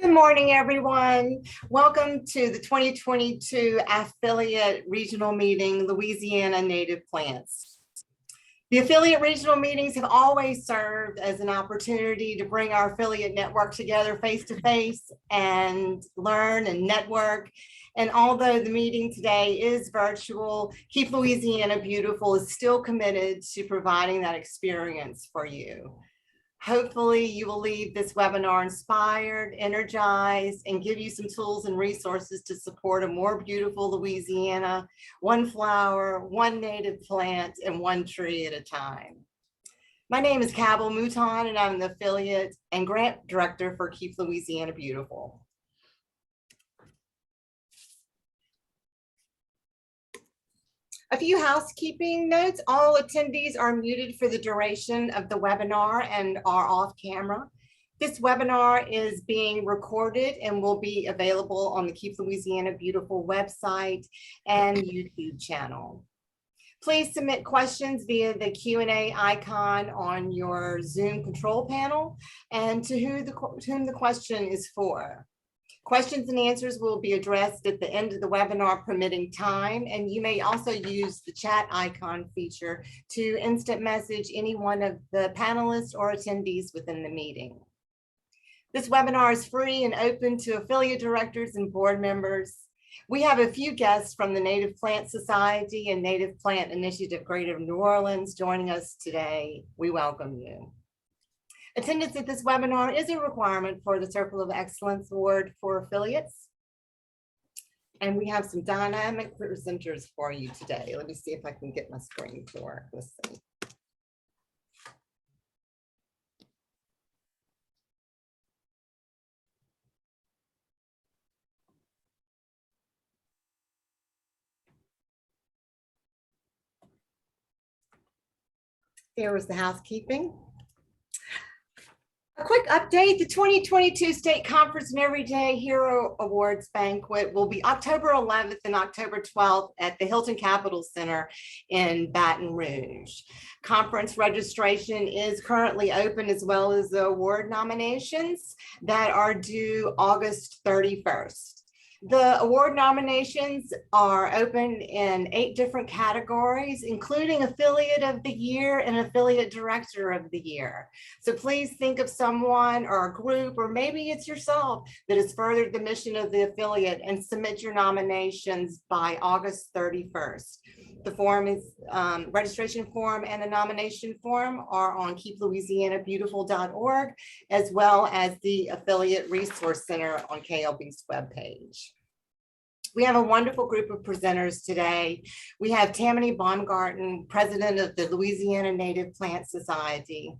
Good morning, everyone. Welcome to the 2022 Affiliate Regional Meeting, Louisiana Native Plants. The affiliate regional meetings have always served as an opportunity to bring our affiliate network together face-to-face and learn and network. And although the meeting today is virtual, Keep Louisiana Beautiful is still committed to providing that experience for you. Hopefully you will leave this webinar inspired, energized, and give you some tools and resources to support a more beautiful Louisiana, one flower, one native plant, and one tree at a time. My name is Cabell Mouton, and I'm the affiliate and grant director for Keep Louisiana Beautiful. A few housekeeping notes. All attendees are muted for the duration of the webinar and are off camera. This webinar is being recorded and will be available on the Keep Louisiana Beautiful website and YouTube channel. Please submit questions via the Q&A icon on your Zoom control panel and to whom the question is for. Questions and answers will be addressed at the end of the webinar, permitting time, and you may also use the chat icon feature to instant message any one of the panelists or attendees within the meeting. This webinar is free and open to affiliate directors and board members. We have a few guests from the Native Plant Society and Native Plant Initiative Greater New Orleans joining us today. We welcome you. Attendance at this webinar is a requirement for the Circle of Excellence Award for affiliates. And we have some dynamic presenters for you today. Let me see if I can get my screen to work. Let's see. Here was the housekeeping. A quick update, the 2022 State Conference and Everyday Hero Awards Banquet will be October 11th and October 12th at the Hilton Capitol Center in Baton Rouge. Conference registration is currently open, as well as the award nominations that are due August 31st. The award nominations are open in 8 different categories, including Affiliate of the Year and Affiliate Director of the Year. So please think of someone or a group, or maybe it's yourself, that has furthered the mission of the affiliate and submit your nominations by August 31st. The form is registration form and the nomination form are on keeplouisianabeautiful.org, as well as the Affiliate Resource Center on KLB's webpage. We have a wonderful group of presenters today. We have Tammany Baumgarten, president of the Louisiana Native Plant Society,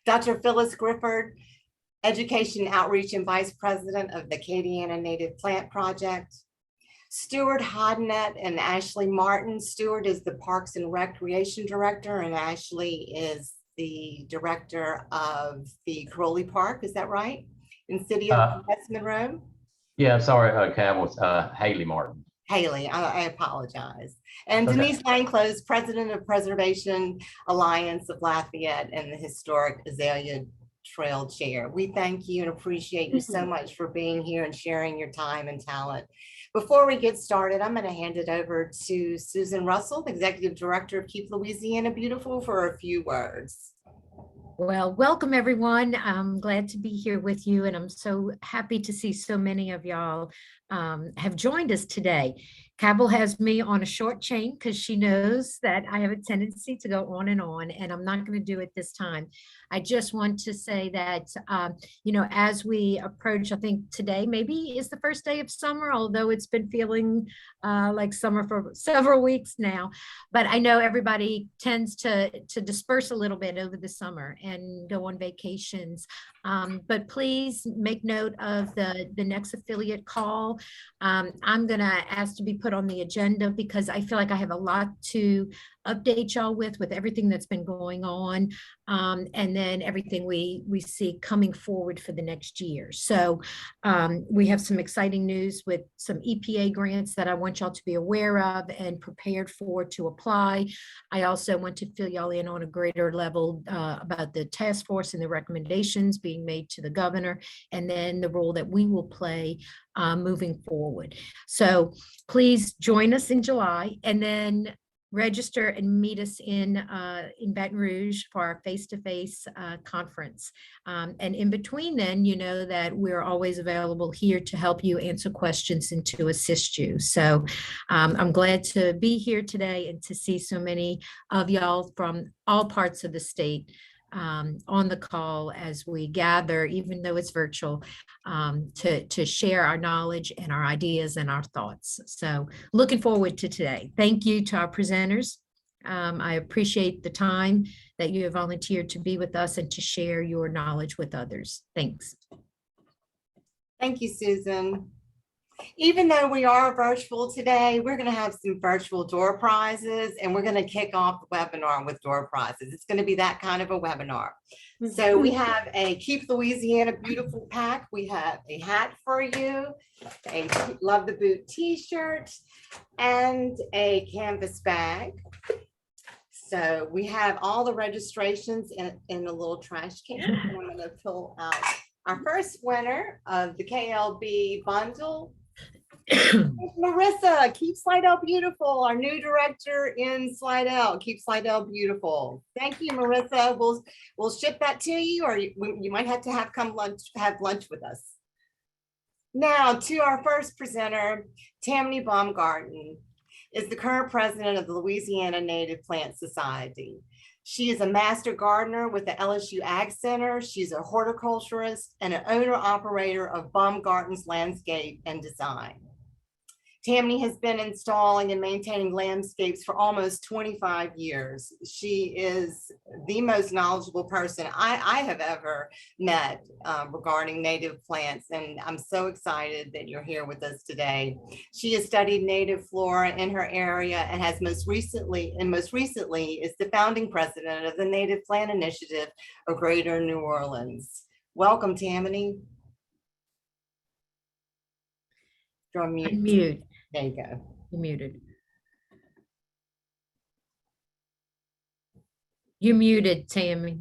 Dr. Phyllis Grifford, education outreach and vice president of the Acadiana Native Plant Project, Stuart, Hodnett, and Ashley Martin. Stuart is the Parks and Recreation Director, and Ashley is the director of the Crowley Park. Is that right? In the city of West Monroe? Yeah, sorry, Cam, was Haley Martin. Haley, I apologize. And okay. Denise Lanclos, president of Preservation Alliance of Lafayette and the historic Azalea Trail chair. We thank you and appreciate you so much for being here and sharing your time and talent. Before we get started, I'm going to hand it over to Susan Russell, Executive Director of Keep Louisiana Beautiful, for a few words. Well, welcome everyone. I'm glad to be here with you, and I'm so happy to see so many of y'all have joined us today. Cabell has me on a short chain because she knows that I have a tendency to go on, and I'm not going to do it this time. I just want to say that, you know, as we approach, I think today maybe is the first day of summer, although it's been feeling like summer for several weeks now. But I know everybody tends to disperse a little bit over the summer and go on vacations. But please make note of the next affiliate call. I'm going to ask to be put on the agenda because I feel like I have a lot to update y'all with everything that's been going on, and then everything we see coming forward for the next year. So we have some exciting news with some EPA grants that I want y'all to be aware of and prepared for to apply. I also want to fill y'all in on a greater level about the task force and the recommendations being made to the governor, and then the role that we will play moving forward. So please join us in July, and then register and meet us in Baton Rouge for our face-to-face conference. And in between then, you know that we're always available here to help you answer questions and to assist you. So I'm glad to be here today and to see so many of y'all from all parts of the state on the call as we gather, even though it's virtual, to share our knowledge and our ideas and our thoughts. So looking forward to today. Thank you to our presenters. I appreciate the time that you have volunteered to be with us and to share your knowledge with others. Thanks. Thank you, Susan. Even though we are virtual today, we're going to have some virtual door prizes, and we're going to kick off the webinar with door prizes. It's going to be that kind of a webinar. So we have a Keep Louisiana Beautiful pack. We have a hat for you, a Love the Boot t-shirt, and a canvas bag. So we have all the registrations in a little trash can. I'm going to pull out our first winner of the KLB bundle. Marissa, Keep Slidell Beautiful, our new director in Slidell. Keep Slidell Beautiful. Thank you, Marissa. We'll ship that to you, or you might have to have lunch with us. Now to our first presenter, Tammany Baumgarten is the current president of the Louisiana Native Plant Society. She is a master gardener with the LSU Ag Center. She's a horticulturist and an owner-operator of Baumgarten's Landscape and Design. Tammany has been installing and maintaining landscapes for almost 25 years. She is the most knowledgeable person I have ever met regarding native plants, and I'm so excited that you're here with us today. She has studied native flora in her area and has most recently is the founding president of the Native Plant Initiative of Greater New Orleans. Welcome, Tammany. You're on mute. Unmute. There you go. You're muted. You're muted, Tammy.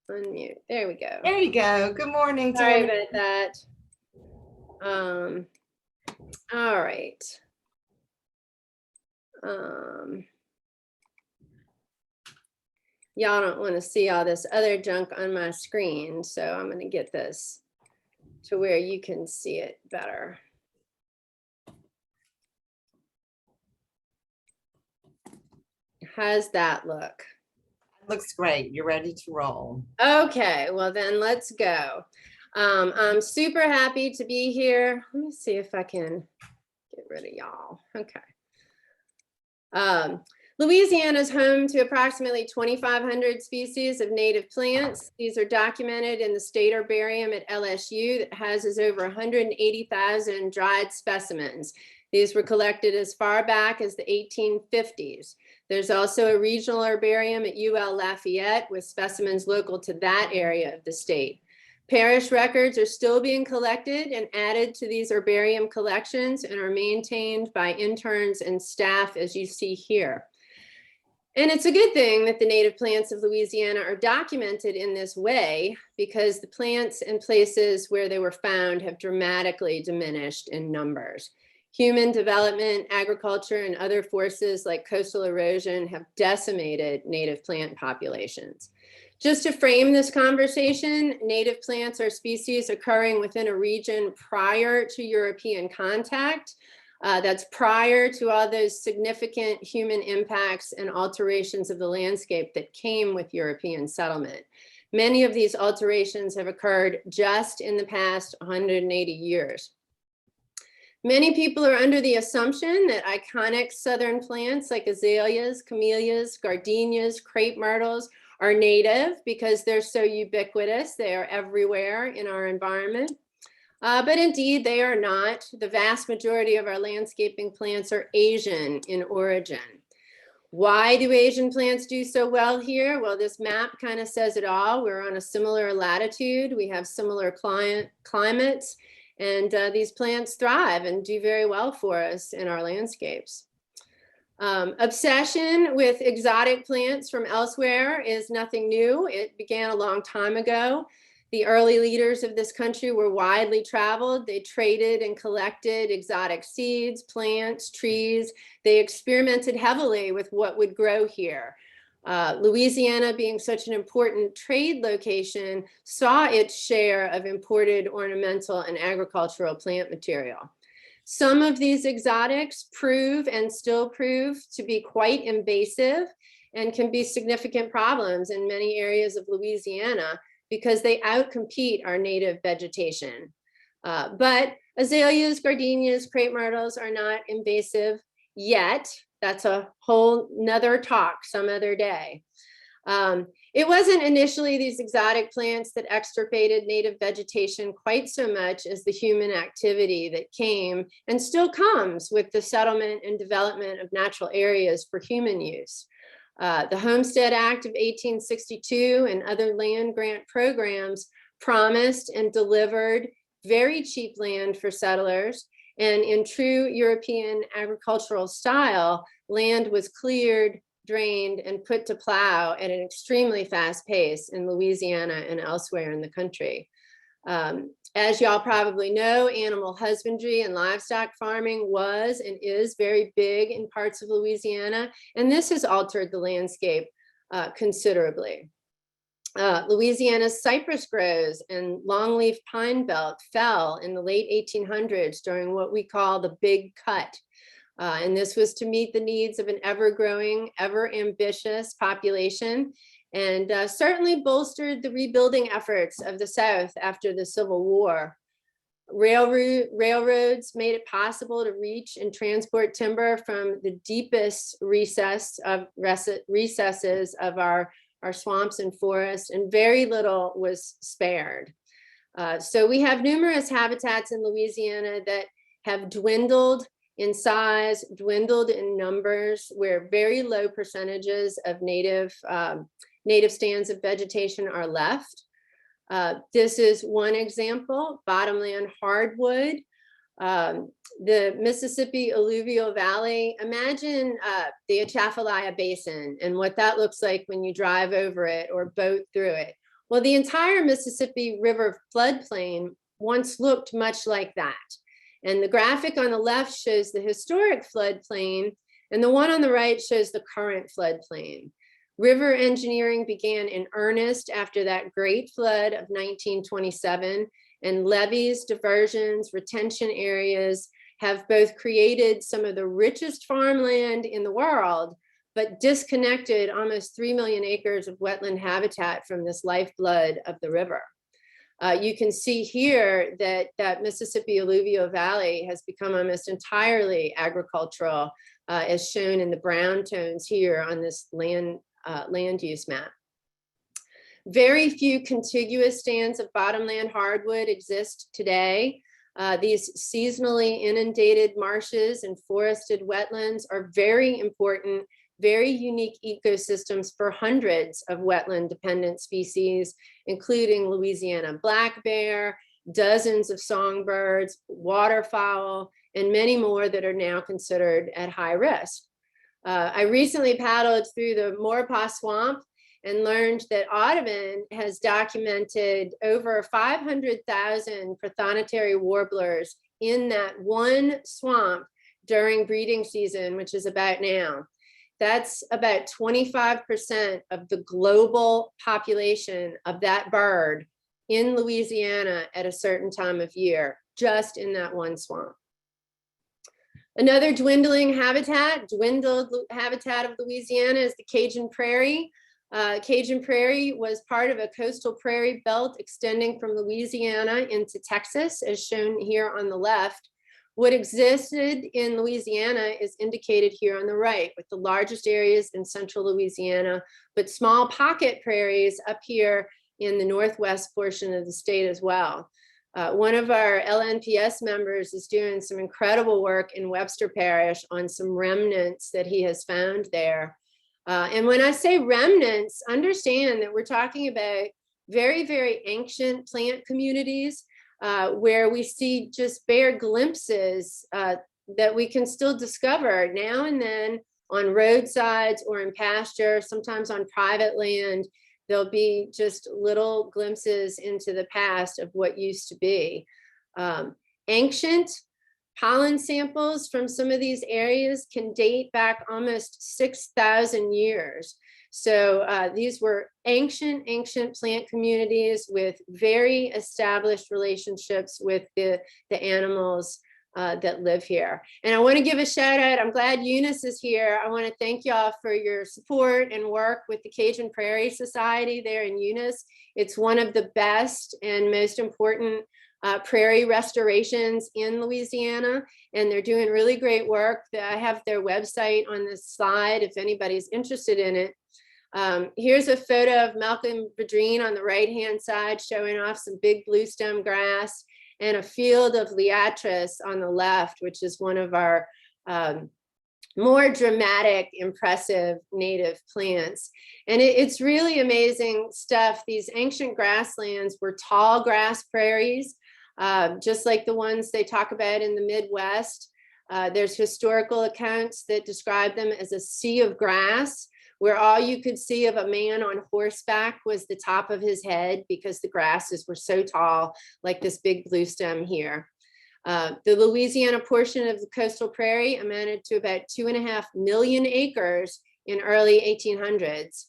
Unmute. There we go. There you go. Good morning, Sorry Tammy. about that. All right. Y'all don't want to see all this other junk on my screen, so I'm going to get this to where you can see it better. How's that look? Looks great. You're ready to roll. Okay, well then let's go. I'm super happy to be here. Let me see if I can get rid of y'all. Okay. Louisiana is home to approximately 2,500 species of native plants. These are documented in the State Herbarium at LSU that houses over 180,000 dried specimens. These were collected as far back as the 1850s. There's also a regional herbarium at UL Lafayette with specimens local to that area of the state. Parish records are still being collected and added to these herbarium collections and are maintained by interns and staff, as you see here. And it's a good thing that the native plants of Louisiana are documented in this way, because the plants and places where they were found have dramatically diminished in numbers. Human development, agriculture, and other forces like coastal erosion have decimated native plant populations. Just to frame this conversation, native plants are species occurring within a region prior to European contact. That's prior to all those significant human impacts and alterations of the landscape that came with European settlement. Many of these alterations have occurred just in the past 180 years. Many people are under the assumption that iconic southern plants like azaleas, camellias, gardenias, crepe myrtles are native because they're so ubiquitous. They are everywhere in our environment. But indeed, they are not. The vast majority of our landscaping plants are Asian in origin. Why do Asian plants do so well here? Well, this map kind of says it all. We're on a similar latitude. We have similar climates, and these plants thrive and do very well for us in our landscapes. Obsession with exotic plants from elsewhere is nothing new. It began a long time ago. The early leaders of this country were widely traveled. They traded and collected exotic seeds, plants, trees. They experimented heavily with what would grow here. Louisiana, being such an important trade location, saw its share of imported ornamental and agricultural plant material. Some of these exotics prove and still prove to be quite invasive and can be significant problems in many areas of Louisiana, because they outcompete our native vegetation. But azaleas, gardenias, crepe myrtles are not invasive yet. That's a whole nother talk some other day. It wasn't initially these exotic plants that extirpated native vegetation quite so much as the human activity that came and still comes with the settlement and development of natural areas for human use. The Homestead Act of 1862 and other land grant programs promised and delivered very cheap land for settlers. And in true European agricultural style, land was cleared, drained, and put to plow at an extremely fast pace in Louisiana and elsewhere in the country. As y'all probably know, animal husbandry and livestock farming was and is very big in parts of Louisiana, and this has altered the landscape considerably. Louisiana's cypress groves and longleaf pine belt fell in the late 1800s during what we call the Big Cut. And this was to meet the needs of an ever-growing, ever-ambitious population, and certainly bolstered the rebuilding efforts of the South after the Civil War. Railroads made it possible to reach and transport timber from the deepest recesses of our swamps and forests, and very little was spared. So we have numerous habitats in Louisiana that have dwindled in size, dwindled in numbers, where very low percentages of native stands of vegetation are left. This is one example, bottomland hardwood. The Mississippi Alluvial Valley, imagine the Atchafalaya Basin and what that looks like when you drive over it or boat through it. Well, the entire Mississippi River floodplain once looked much like that. And the graphic on the left shows the historic floodplain, and the one on the right shows the current floodplain. River engineering began in earnest after that great flood of 1927, and levees, diversions, retention areas have both created some of the richest farmland in the world, but disconnected almost 3 million acres of wetland habitat from this lifeblood of the river. You can see here that Mississippi Alluvial Valley has become almost entirely agricultural, as shown in the brown tones here on this land use map. Very few contiguous stands of bottomland hardwood exist today. These seasonally inundated marshes and forested wetlands are very important, very unique ecosystems for hundreds of wetland-dependent species, including Louisiana black bear, dozens of songbirds, waterfowl, and many more that are now considered at high risk. I recently paddled through the Maurepas Swamp and learned that Audubon has documented over 500,000 prothonotary warblers in that one swamp during breeding season, which is about now. That's about 25% of the global population of that bird in Louisiana at a certain time of year, just in that one swamp. Another dwindled habitat of Louisiana is the Cajun Prairie. Cajun Prairie was part of a coastal prairie belt extending from Louisiana into Texas, as shown here on the left. What existed in Louisiana is indicated here on the right, with the largest areas in central Louisiana, but small pocket prairies up here in the northwest portion of the state as well. One of our LNPS members is doing some incredible work in Webster Parish on some remnants that he has found there. And when I say remnants, understand that we're talking about very, very ancient plant communities where we see just bare glimpses that we can still discover now and then on roadsides or in pasture, sometimes on private land. There'll be just little glimpses into the past of what used to be. Ancient pollen samples from some of these areas can date back almost 6,000 years. So these were ancient plant communities with very established relationships with the animals that live here. And I want to give a shout out. I'm glad Eunice is here. I want to thank y'all for your support and work with the Cajun Prairie Society there in Eunice. It's one of the best and most important prairie restorations in Louisiana, and they're doing really great work. I have their website on this slide if anybody's interested in it. Here's a photo of Malcolm Vadrine on the right-hand side showing off some big bluestem grass, and a field of liatris on the left, which is one of our more dramatic, impressive native plants. And it's really amazing stuff. These ancient grasslands were tall grass prairies, just like the ones they talk about in the Midwest. There's historical accounts that describe them as a sea of grass, where all you could see of a man on horseback was the top of his head because the grasses were so tall, like this big blue stem here. The Louisiana portion of the coastal prairie amounted to about 2.5 million acres in early 1800s.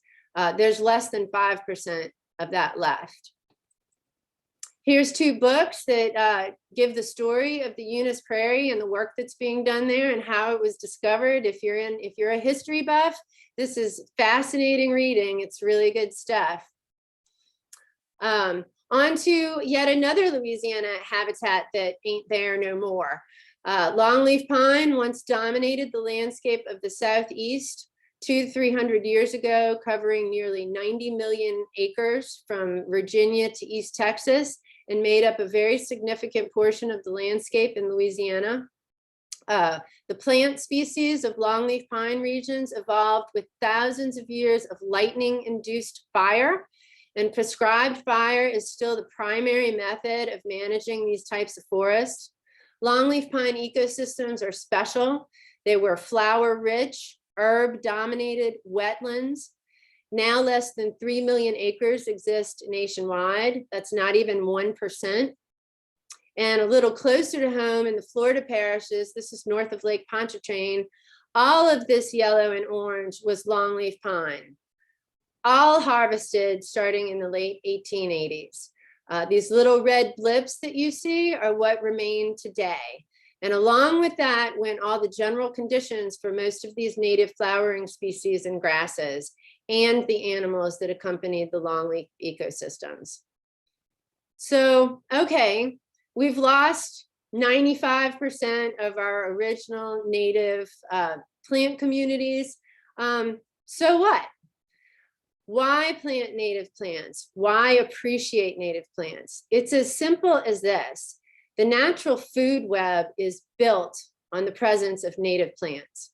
There's less than 5% of that left. Here's two books that give the story of the Eunice Prairie and the work that's being done there and how it was discovered. If you're a history buff, this is fascinating reading. It's really good stuff. On to yet another Louisiana habitat that ain't there no more. Longleaf pine once dominated the landscape of the Southeast 200 to 300 years ago, covering nearly 90 million acres from Virginia to East Texas, and made up a very significant portion of the landscape in Louisiana. The plant species of longleaf pine regions evolved with thousands of years of lightning-induced fire, and prescribed fire is still the primary method of managing these types of forests. Longleaf pine ecosystems are special. They were flower-rich, herb-dominated wetlands. Now less than 3 million acres exist nationwide. That's not even 1%. And a little closer to home in the Florida parishes, this is north of Lake Pontchartrain, all of this yellow and orange was longleaf pine, all harvested starting in the late 1880s. These little red blips that you see are what remain today. And along with that went all the general conditions for most of these native flowering species and grasses and the animals that accompanied the longleaf ecosystems. So, okay, we've lost 95% of our original native plant communities. So what? Why plant native plants? Why appreciate native plants? It's as simple as this. The natural food web is built on the presence of native plants.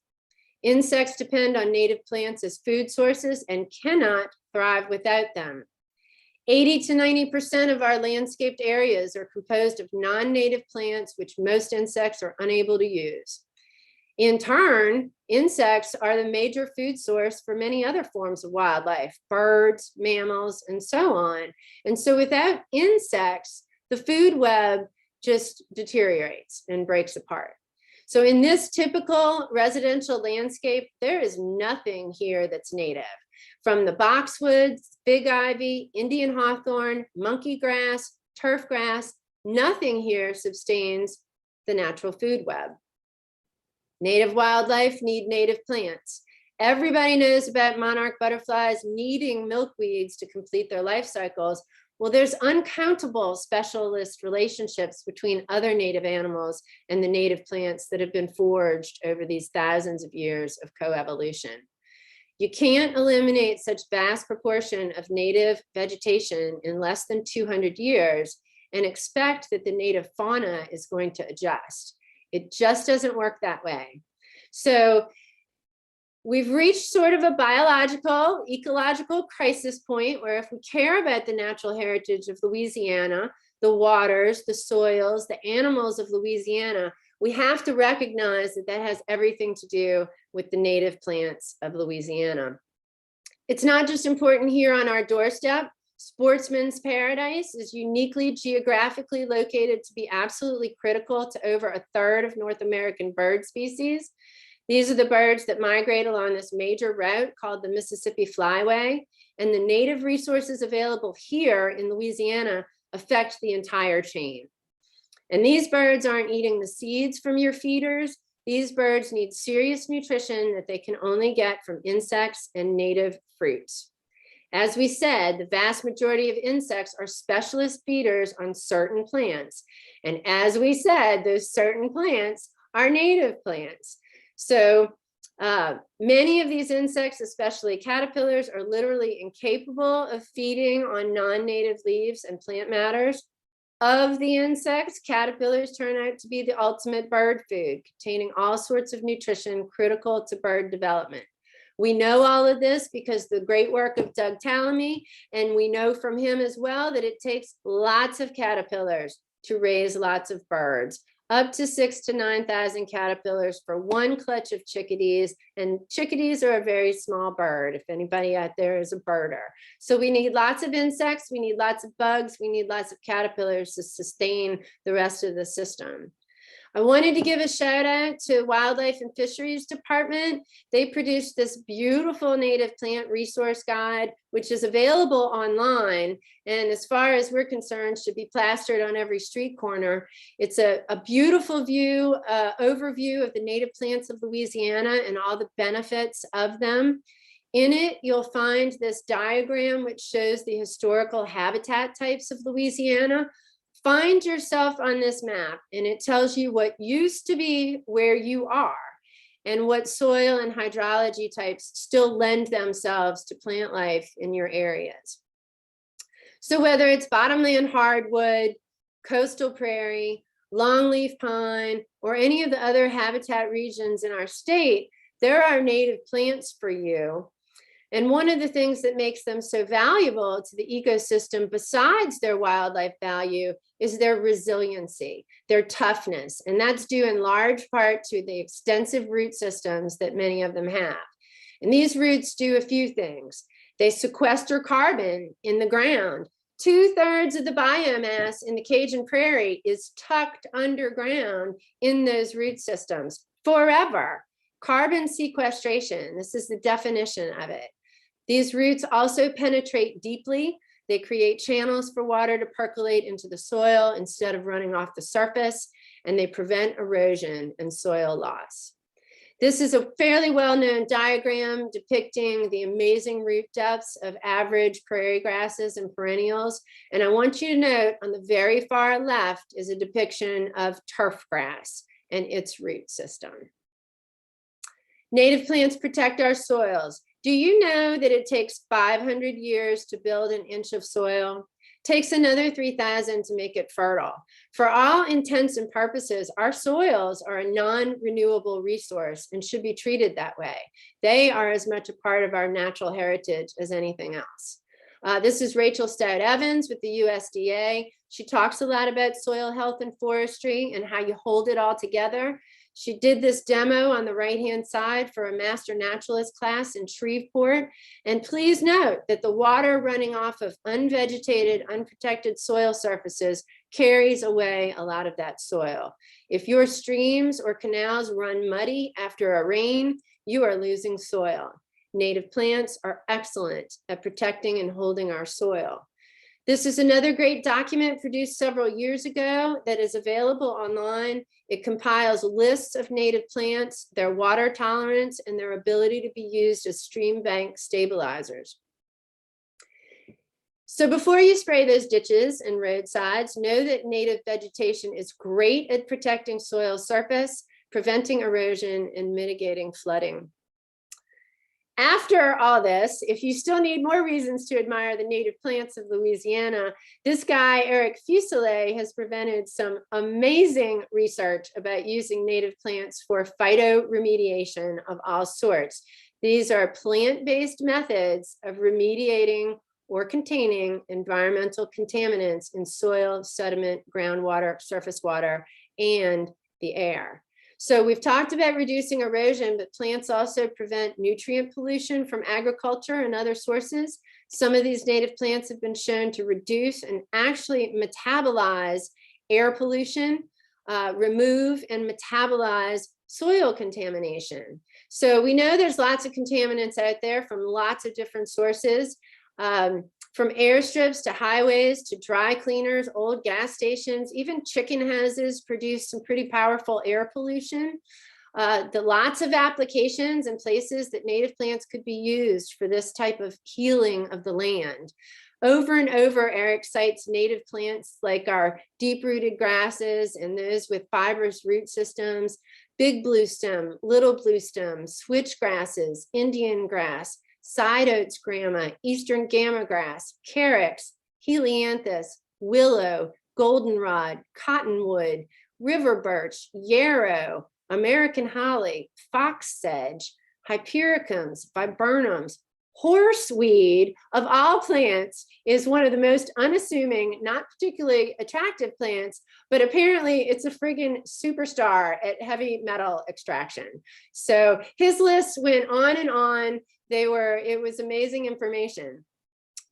Insects depend on native plants as food sources and cannot thrive without them. 80 to 90% of our landscaped areas are composed of non-native plants, which most insects are unable to use. In turn, insects are the major food source for many other forms of wildlife, birds, mammals, and so on. And so without insects, the food web just deteriorates and breaks apart. So in this typical residential landscape, there is nothing here that's native. From the boxwoods, big ivy, Indian hawthorn, monkey grass, turf grass, nothing here sustains the natural food web. Native wildlife need native plants. Everybody knows about monarch butterflies needing milkweeds to complete their life cycles. Well, there's uncountable specialist relationships between other native animals and the native plants that have been forged over these thousands of years of coevolution. You can't eliminate such vast proportion of native vegetation in less than 200 years, and expect that the native fauna is going to adjust. It just doesn't work that way. So we've reached sort of a biological, ecological crisis point where if we care about the natural heritage of Louisiana, the waters, the soils, the animals of Louisiana, we have to recognize that that has everything to do with the native plants of Louisiana. It's not just important here on our doorstep. Sportsman's Paradise is uniquely geographically located to be absolutely critical to over a third of North American bird species. These are the birds that migrate along this major route called the Mississippi Flyway, and the native resources available here in Louisiana affect the entire chain. And these birds aren't eating the seeds from your feeders. These birds need serious nutrition that they can only get from insects and native fruits. As we said, the vast majority of insects are specialist feeders on certain plants. And as we said, those certain plants are native plants. So many of these insects, especially caterpillars, are literally incapable of feeding on non-native leaves and plant matters. Of the insects, caterpillars turn out to be the ultimate bird food, containing all sorts of nutrition critical to bird development. We know all of this because the great work of Doug Tammany, and we know from him as well that it takes lots of caterpillars to raise lots of birds, up to 6,000 to 9,000 caterpillars for one clutch of chickadees. And chickadees are a very small bird, if anybody out there is a birder. So we need lots of insects, we need lots of bugs, we need lots of caterpillars to sustain the rest of the system. I wanted to give a shout out to Wildlife and Fisheries Department. They produced this beautiful native plant resource guide, which is available online. And as far as we're concerned, should be plastered on every street corner. It's a beautiful view, overview of the native plants of Louisiana and all the benefits of them. In it, you'll find this diagram, which shows the historical habitat types of Louisiana. Find yourself on this map, and it tells you what used to be where you are and what soil and hydrology types still lend themselves to plant life in your areas. So whether it's bottomland hardwood, coastal prairie, longleaf pine, or any of the other habitat regions in our state, there are native plants for you. And one of the things that makes them so valuable to the ecosystem, besides their wildlife value, is their resiliency, their toughness. And that's due in large part to the extensive root systems that many of them have. And these roots do a few things. They sequester carbon in the ground. 2/3 of the biomass in the Cajun Prairie is tucked underground in those root systems forever. Carbon sequestration, this is the definition of it. These roots also penetrate deeply. They create channels for water to percolate into the soil instead of running off the surface, and they prevent erosion and soil loss. This is a fairly well-known diagram depicting the amazing root depths of average prairie grasses and perennials. And I want you to note on the very far left is a depiction of turf grass and its root system. Native plants protect our soils. Do you know that it takes 500 years to build an inch of soil? Takes another 3,000 to make it fertile. For all intents and purposes, our soils are a non-renewable resource and should be treated that way. They are as much a part of our natural heritage as anything else. This is Rachel Stout Evans with the USDA. She talks a lot about soil health and forestry and how you hold it all together. She did this demo on the right-hand side for a Master Naturalist class in Shreveport. And please note that the water running off of unvegetated, unprotected soil surfaces carries away a lot of that soil. If your streams or canals run muddy after a rain, you are losing soil. Native plants are excellent at protecting and holding our soil. This is another great document produced several years ago that is available online. It compiles lists of native plants, their water tolerance, and their ability to be used as stream bank stabilizers. So before you spray those ditches and roadsides, know that native vegetation is great at protecting soil surface, preventing erosion, and mitigating flooding. After all this, if you still need more reasons to admire the native plants of Louisiana, this guy, Eric Fuselier, has presented some amazing research about using native plants for phytoremediation of all sorts. These are plant-based methods of remediating or containing environmental contaminants in soil, sediment, groundwater, surface water, and the air. So we've talked about reducing erosion, but plants also prevent nutrient pollution from agriculture and other sources. Some of these native plants have been shown to reduce and actually metabolize air pollution, remove and metabolize soil contamination. So we know there's lots of contaminants out there from lots of different sources. From airstrips to highways to dry cleaners, old gas stations, even chicken houses produce some pretty powerful air pollution. The lots of applications and places that native plants could be used for this type of healing of the land. Over and over, Eric cites native plants like our deep-rooted grasses and those with fibrous root systems, big blue stem, little blue stem, switch grasses, Indian grass, side oats grama, eastern gamma grass, carex, helianthus, willow, goldenrod, cottonwood, river birch, yarrow, American holly, fox sedge, hypericums, viburnums. Horseweed, of all plants, is one of the most unassuming, not particularly attractive plants, but apparently it's a friggin' superstar at heavy metal extraction. So his list went on and on. It was amazing information.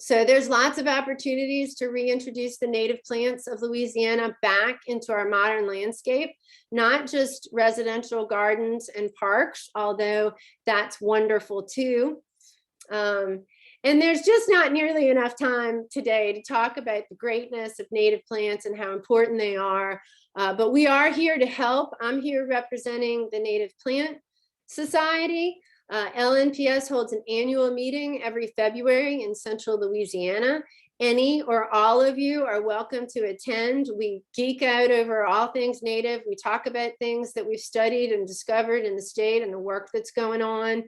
So there's lots of opportunities to reintroduce the native plants of Louisiana back into our modern landscape, not just residential gardens and parks, although that's wonderful too. And there's just not nearly enough time today to talk about the greatness of native plants and how important they are. But we are here to help. I'm here representing the Native Plant Society. LNPS holds an annual meeting every February in central Louisiana. Any or all of you are welcome to attend. We geek out over all things native. We talk about things that we've studied and discovered in the state and the work that's going on.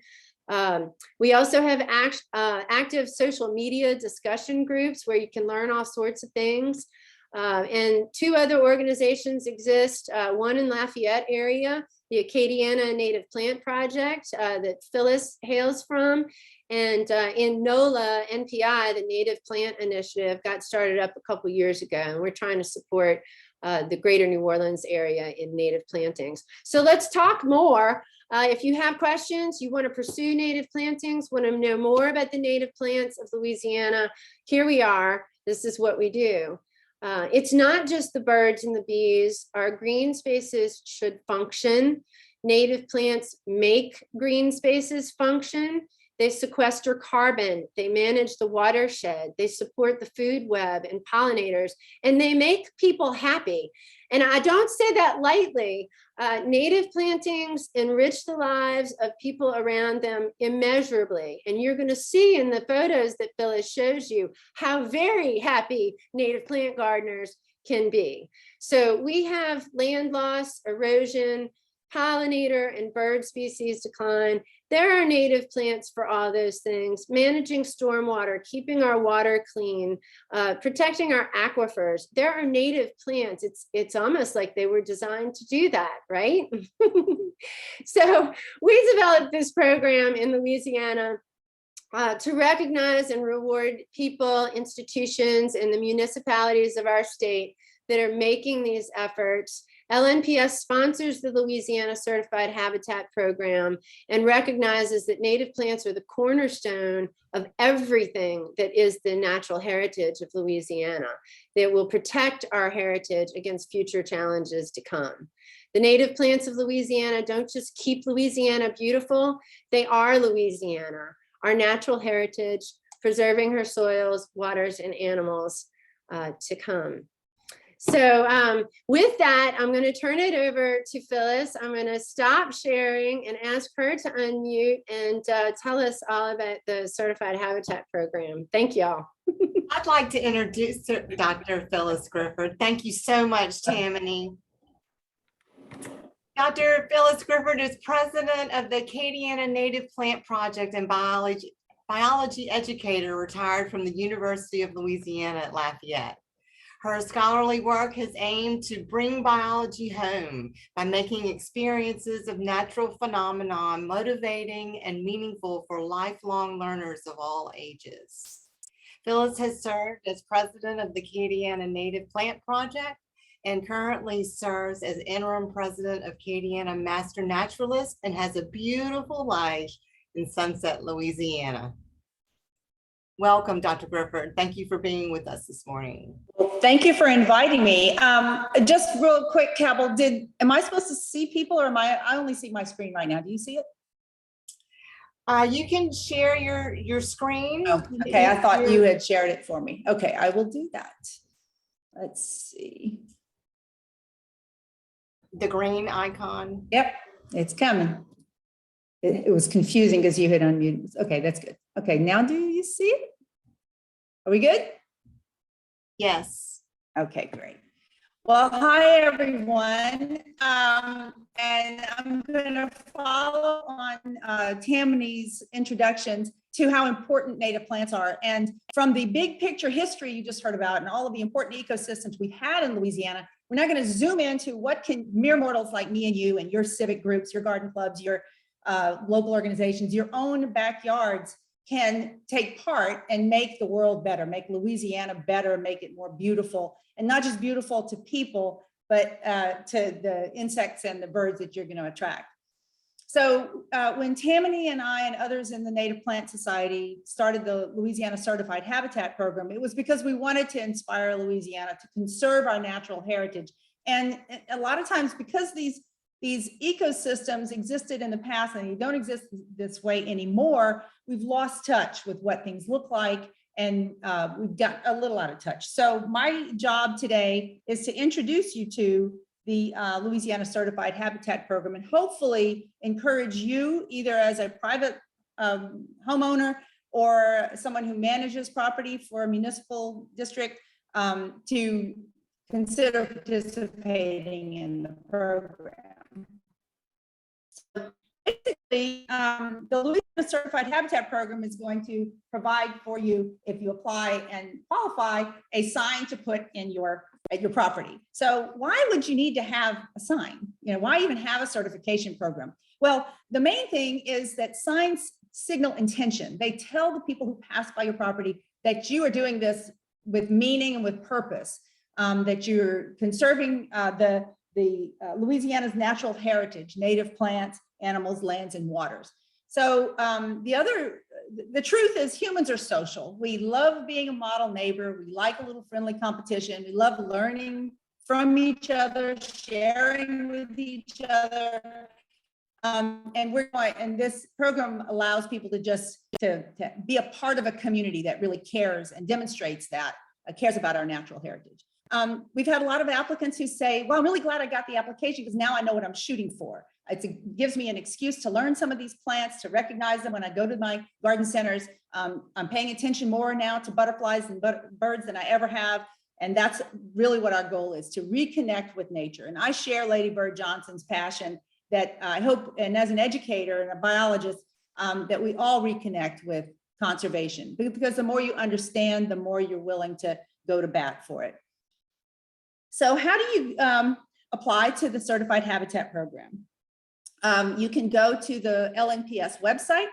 We also have active social media discussion groups where you can learn all sorts of things. And two other organizations exist, one in Lafayette area, the Acadiana Native Plant Project that Phyllis hails from, and in NOLA, NPI, the Native Plant Initiative got started up a couple years ago, and we're trying to support the greater New Orleans area in native plantings. So let's talk more. If you have questions, you want to pursue native plantings, want to know more about the native plants of Louisiana, here we are. This is what we do. It's not just the birds and the bees. Our green spaces should function. Native plants make green spaces function. They sequester carbon. They manage the watershed. They support the food web and pollinators, and they make people happy. And I don't say that lightly. Native plantings enrich the lives of people around them immeasurably. And you're going to see in the photos that Phyllis shows you how very happy native plant gardeners can be. So we have land loss, erosion, pollinator and bird species decline. There are native plants for all those things, managing stormwater, keeping our water clean, protecting our aquifers. There are native plants. It's almost like they were designed to do that, right? So we developed this program in Louisiana to recognize and reward people, institutions, and the municipalities of our state that are making these efforts. LNPS sponsors the Louisiana Certified Habitat Program and recognizes that native plants are the cornerstone of everything that is the natural heritage of Louisiana, that will protect our heritage against future challenges to come. The native plants of Louisiana don't just keep Louisiana beautiful, they are Louisiana, our natural heritage, preserving her soils, waters, and animals to come. So with that, I'm going to turn it over to Phyllis. I'm going to stop sharing and ask her to unmute and tell us all about the Certified Habitat Program. Thank y'all. I'd like to introduce Dr. Phyllis Grifford. Thank you so much, Tammany. Dr. Phyllis Grifford is president of the Acadiana Native Plant Project and biology educator, retired from the University of Louisiana at Lafayette. Her scholarly work has aimed to bring biology home by making experiences of natural phenomena motivating and meaningful for lifelong learners of all ages. Phyllis has served as president of the Acadiana Native Plant Project and currently serves as interim president of Acadiana Master Naturalist and has a beautiful life in Sunset, Louisiana. Welcome, Dr. Grifford. Thank you for being with us this morning. Well, thank you for inviting me. Just real quick, Cabell, am I supposed to see people or I only see my screen right now? Do you see it? You can share your screen. Oh, okay. I thought you had shared it for me. Okay, I will do that. Let's see. The green icon. Yep, it's coming. It was confusing because you had unmuted. Okay, that's good. Okay, now do you see it? Are we good? Yes. Okay, great. Well, hi, everyone. And I'm going to follow on Tammany's introductions to how important native plants are. And from the big picture history you just heard about and all of the important ecosystems we had in Louisiana, we're now going to zoom into what can mere mortals like me and you and your civic groups, your garden clubs, your local organizations, your own backyards can take part and make the world better, make Louisiana better, make it more beautiful, and not just beautiful to people, but to the insects and the birds that you're going to attract. So when Tammany and I and others in the Native Plant Society started the Louisiana Certified Habitat Program, it was because we wanted to inspire Louisiana to conserve our natural heritage. And a lot of times, because these ecosystems existed in the past and they don't exist this way anymore, we've lost touch with what things look like, and we've got a little out of touch. So my job today is to introduce you to the Louisiana Certified Habitat Program and hopefully encourage you, either as a private homeowner or someone who manages property for a municipal district, to consider participating in the program. So basically, the Louisiana Certified Habitat Program is going to provide for you, if you apply and qualify, a sign to put in at your property. So why would you need to have a sign? You know, why even have a certification program? Well, the main thing is that signs signal intention. They tell the people who pass by your property that you are doing this with meaning and with purpose, that you're conserving Louisiana's natural heritage, native plants, animals, lands, and waters. So the truth is humans are social. We love being a model neighbor. We like a little friendly competition. We love learning from each other, sharing with each other. And this program allows people to be a part of a community that really cares and demonstrates that, cares about our natural heritage. We've had a lot of applicants who say, well, I'm really glad I got the application because now I know what I'm shooting for. It gives me an excuse to learn some of these plants, to recognize them when I go to my garden centers. I'm paying attention more now to butterflies and birds than I ever have. And that's really what our goal is, to reconnect with nature. And I share Lady Bird Johnson's passion that I hope, and as an educator and a biologist, that we all reconnect with conservation, because the more you understand, the more you're willing to go to bat for it. So how do you apply to the Certified Habitat Program? You can go to the LNPS website,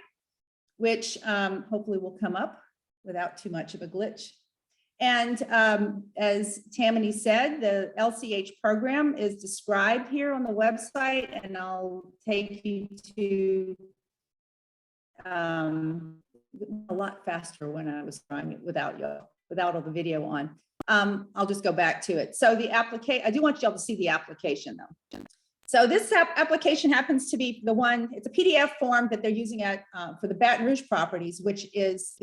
which hopefully will come up without too much of a glitch. And as Tammany said, the LCH program is described here on the website, and I'll take you to a lot faster when I was trying it without all the video on. I'll just go back to it. So the application, I do want you all to see the application though. So this application happens to be the one, it's a PDF form that they're using for the Baton Rouge properties, which is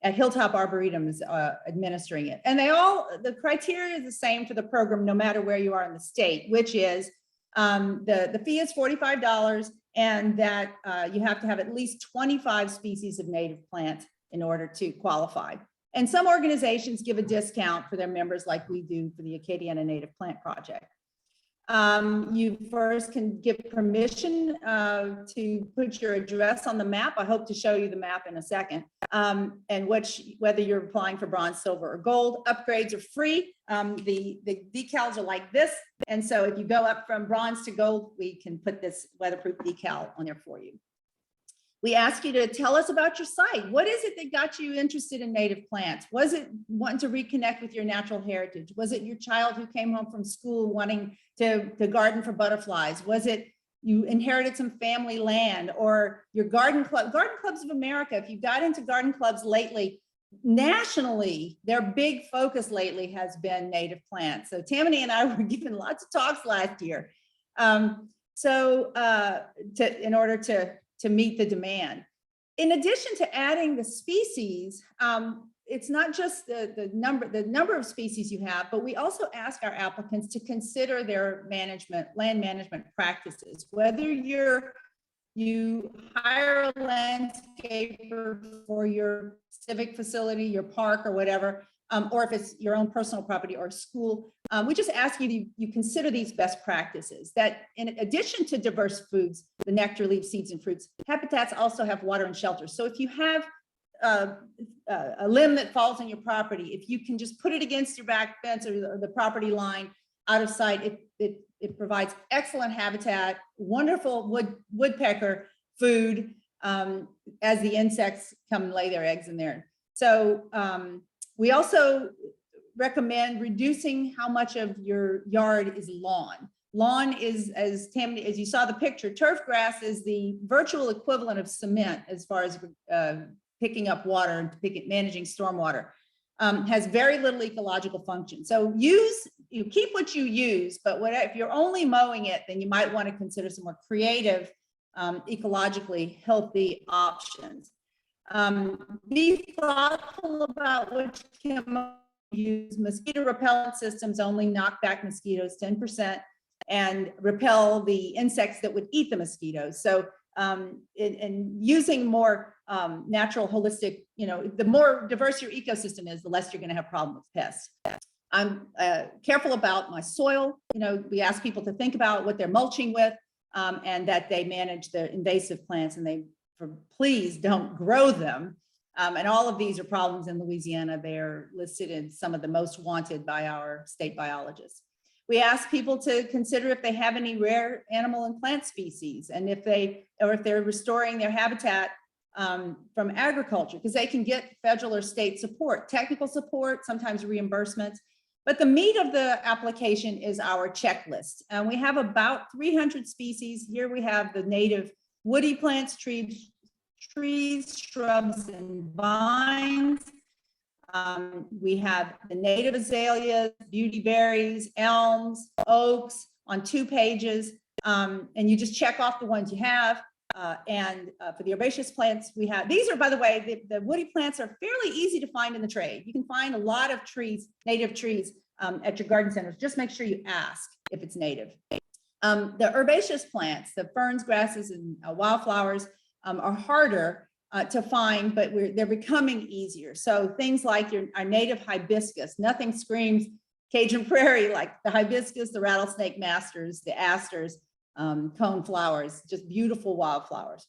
at Hilltop Arboretum is administering it. And the criteria is the same for the program, no matter where you are in the state, which is the fee is $45, and that you have to have at least 25 species of native plants in order to qualify. And some organizations give a discount for their members, like we do for the Acadiana Native Plant Project. You first can give permission to put your address on the map. I hope to show you the map in a second. And whether you're applying for bronze, silver, or gold, upgrades are free. The decals are like this. And so if you go up from bronze to gold, we can put this weatherproof decal on there for you. We ask you to tell us about your site. What is it that got you interested in native plants? Was it wanting to reconnect with your natural heritage? Was it your child who came home from school wanting to garden for butterflies? Was it you inherited some family land, or your garden club? Garden Clubs of America, if you got into garden clubs lately, nationally, their big focus lately has been native plants. So Tammany and I were given lots of talks last year. In order to meet the demand. In addition to adding the species, it's not just the number of species you have, but we also ask our applicants to consider their land management practices. Whether you hire a landscaper for your civic facility, your park, or whatever, or if it's your own personal property or school, we just ask you to consider these best practices, that in addition to diverse foods, the nectar, leaves, seeds, and fruits, habitats also have water and shelter. So if you have a limb that falls on your property, if you can just put it against your back fence or the property line out of sight, it provides excellent habitat, wonderful woodpecker food as the insects come and lay their eggs in there. So we also recommend reducing how much of your yard is lawn. Lawn is, as you saw the picture, turf grass is the virtual equivalent of cement as far as picking up water and managing stormwater. Has very little ecological function. So you keep what you use, but if you're only mowing it, then you might want to consider some more creative, ecologically healthy options. Be thoughtful about which chemicals you use. Mosquito repellent systems only knock back mosquitoes 10% and repel the insects that would eat the mosquitoes. So in using more natural, holistic, the more diverse your ecosystem is, the less you're going to have problem with pests. I'm careful about my soil. We ask people to think about what they're mulching with and that they manage the invasive plants, and please don't grow them. And all of these are problems in Louisiana. They're listed in some of the most wanted by our state biologists. We ask people to consider if they have any rare animal and plant species, and if they're restoring their habitat from agriculture, because they can get federal or state support, technical support, sometimes reimbursements. But the meat of the application is our checklist. And we have about 300 species. Here we have the native woody plants, trees, shrubs, and vines. We have the native azaleas, beautyberries, elms, oaks on 2 pages. And you just check off the ones you have. For the herbaceous plants, we have, these are, by the way, the woody plants are fairly easy to find in the trade. You can find a lot of trees, native trees, at your garden centers. Just make sure you ask if it's native. The herbaceous plants, the ferns, grasses, and wildflowers are harder to find, but they're becoming easier. So things like our native hibiscus, nothing screams Cajun Prairie like the hibiscus, the rattlesnake masters, the asters, cone flowers, just beautiful wildflowers.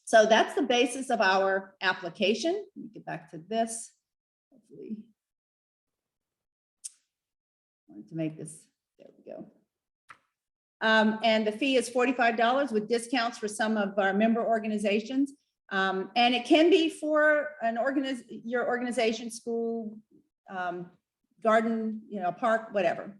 So that's the basis of our application. Let me get back to this. Hopefully, I wanted to make this, there we go. And the fee is $45 with discounts for some of our member organizations. And it can be for your organization, school, garden, park, whatever.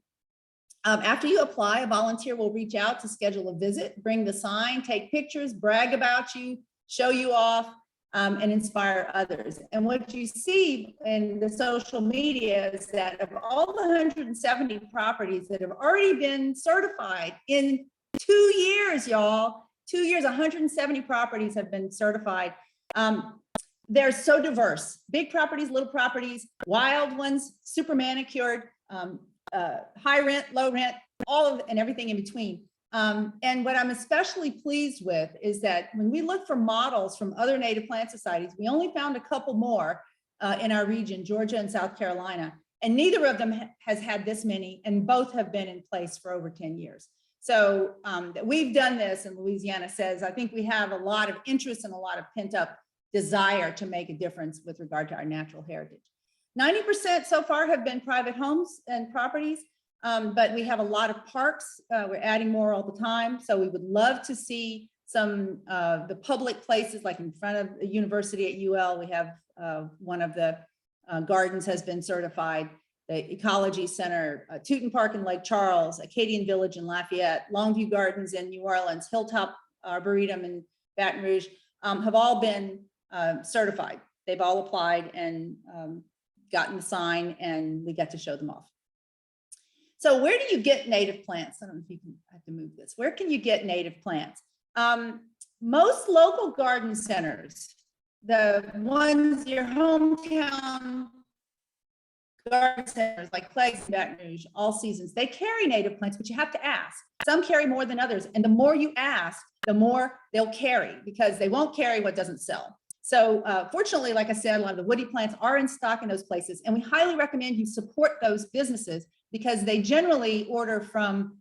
After you apply, a volunteer will reach out to schedule a visit, bring the sign, take pictures, brag about you, show you off, and inspire others. And what you see in the social media is that of all the 170 properties that have already been certified in 2 years, y'all, 2 years, 170 properties have been certified. They're so diverse, big properties, little properties, wild ones, super manicured, high rent, low rent, all of and everything in between. And what I'm especially pleased with is that when we look for models from other native plant societies, we only found a couple more in our region, Georgia and South Carolina. And neither of them has had this many, and both have been in place for over 10 years. So that we've done this in Louisiana says, I think we have a lot of interest and a lot of pent up desire to make a difference with regard to our natural heritage. 90% so far have been private homes and properties, but we have a lot of parks. We're adding more all the time. So we would love to see some the public places, like in front of the university at UL, we have one of the gardens has been certified. The Ecology Center, Tooten Park in Lake Charles, Acadian Village in Lafayette, Longview Gardens in New Orleans, Hilltop Arboretum in Baton Rouge have all been certified. They've all applied and gotten the sign, and we get to show them off. So where do you get native plants? I don't know if you can, I have to move this. Where can you get native plants? Most local garden centers, the ones, your hometown garden centers like Clegg's and Baton Rouge, All Seasons, they carry native plants, but you have to ask. Some carry more than others. And the more you ask, the more they'll carry, because they won't carry what doesn't sell. So fortunately, like I said, a lot of the woody plants are in stock in those places. And we highly recommend you support those businesses because they generally order from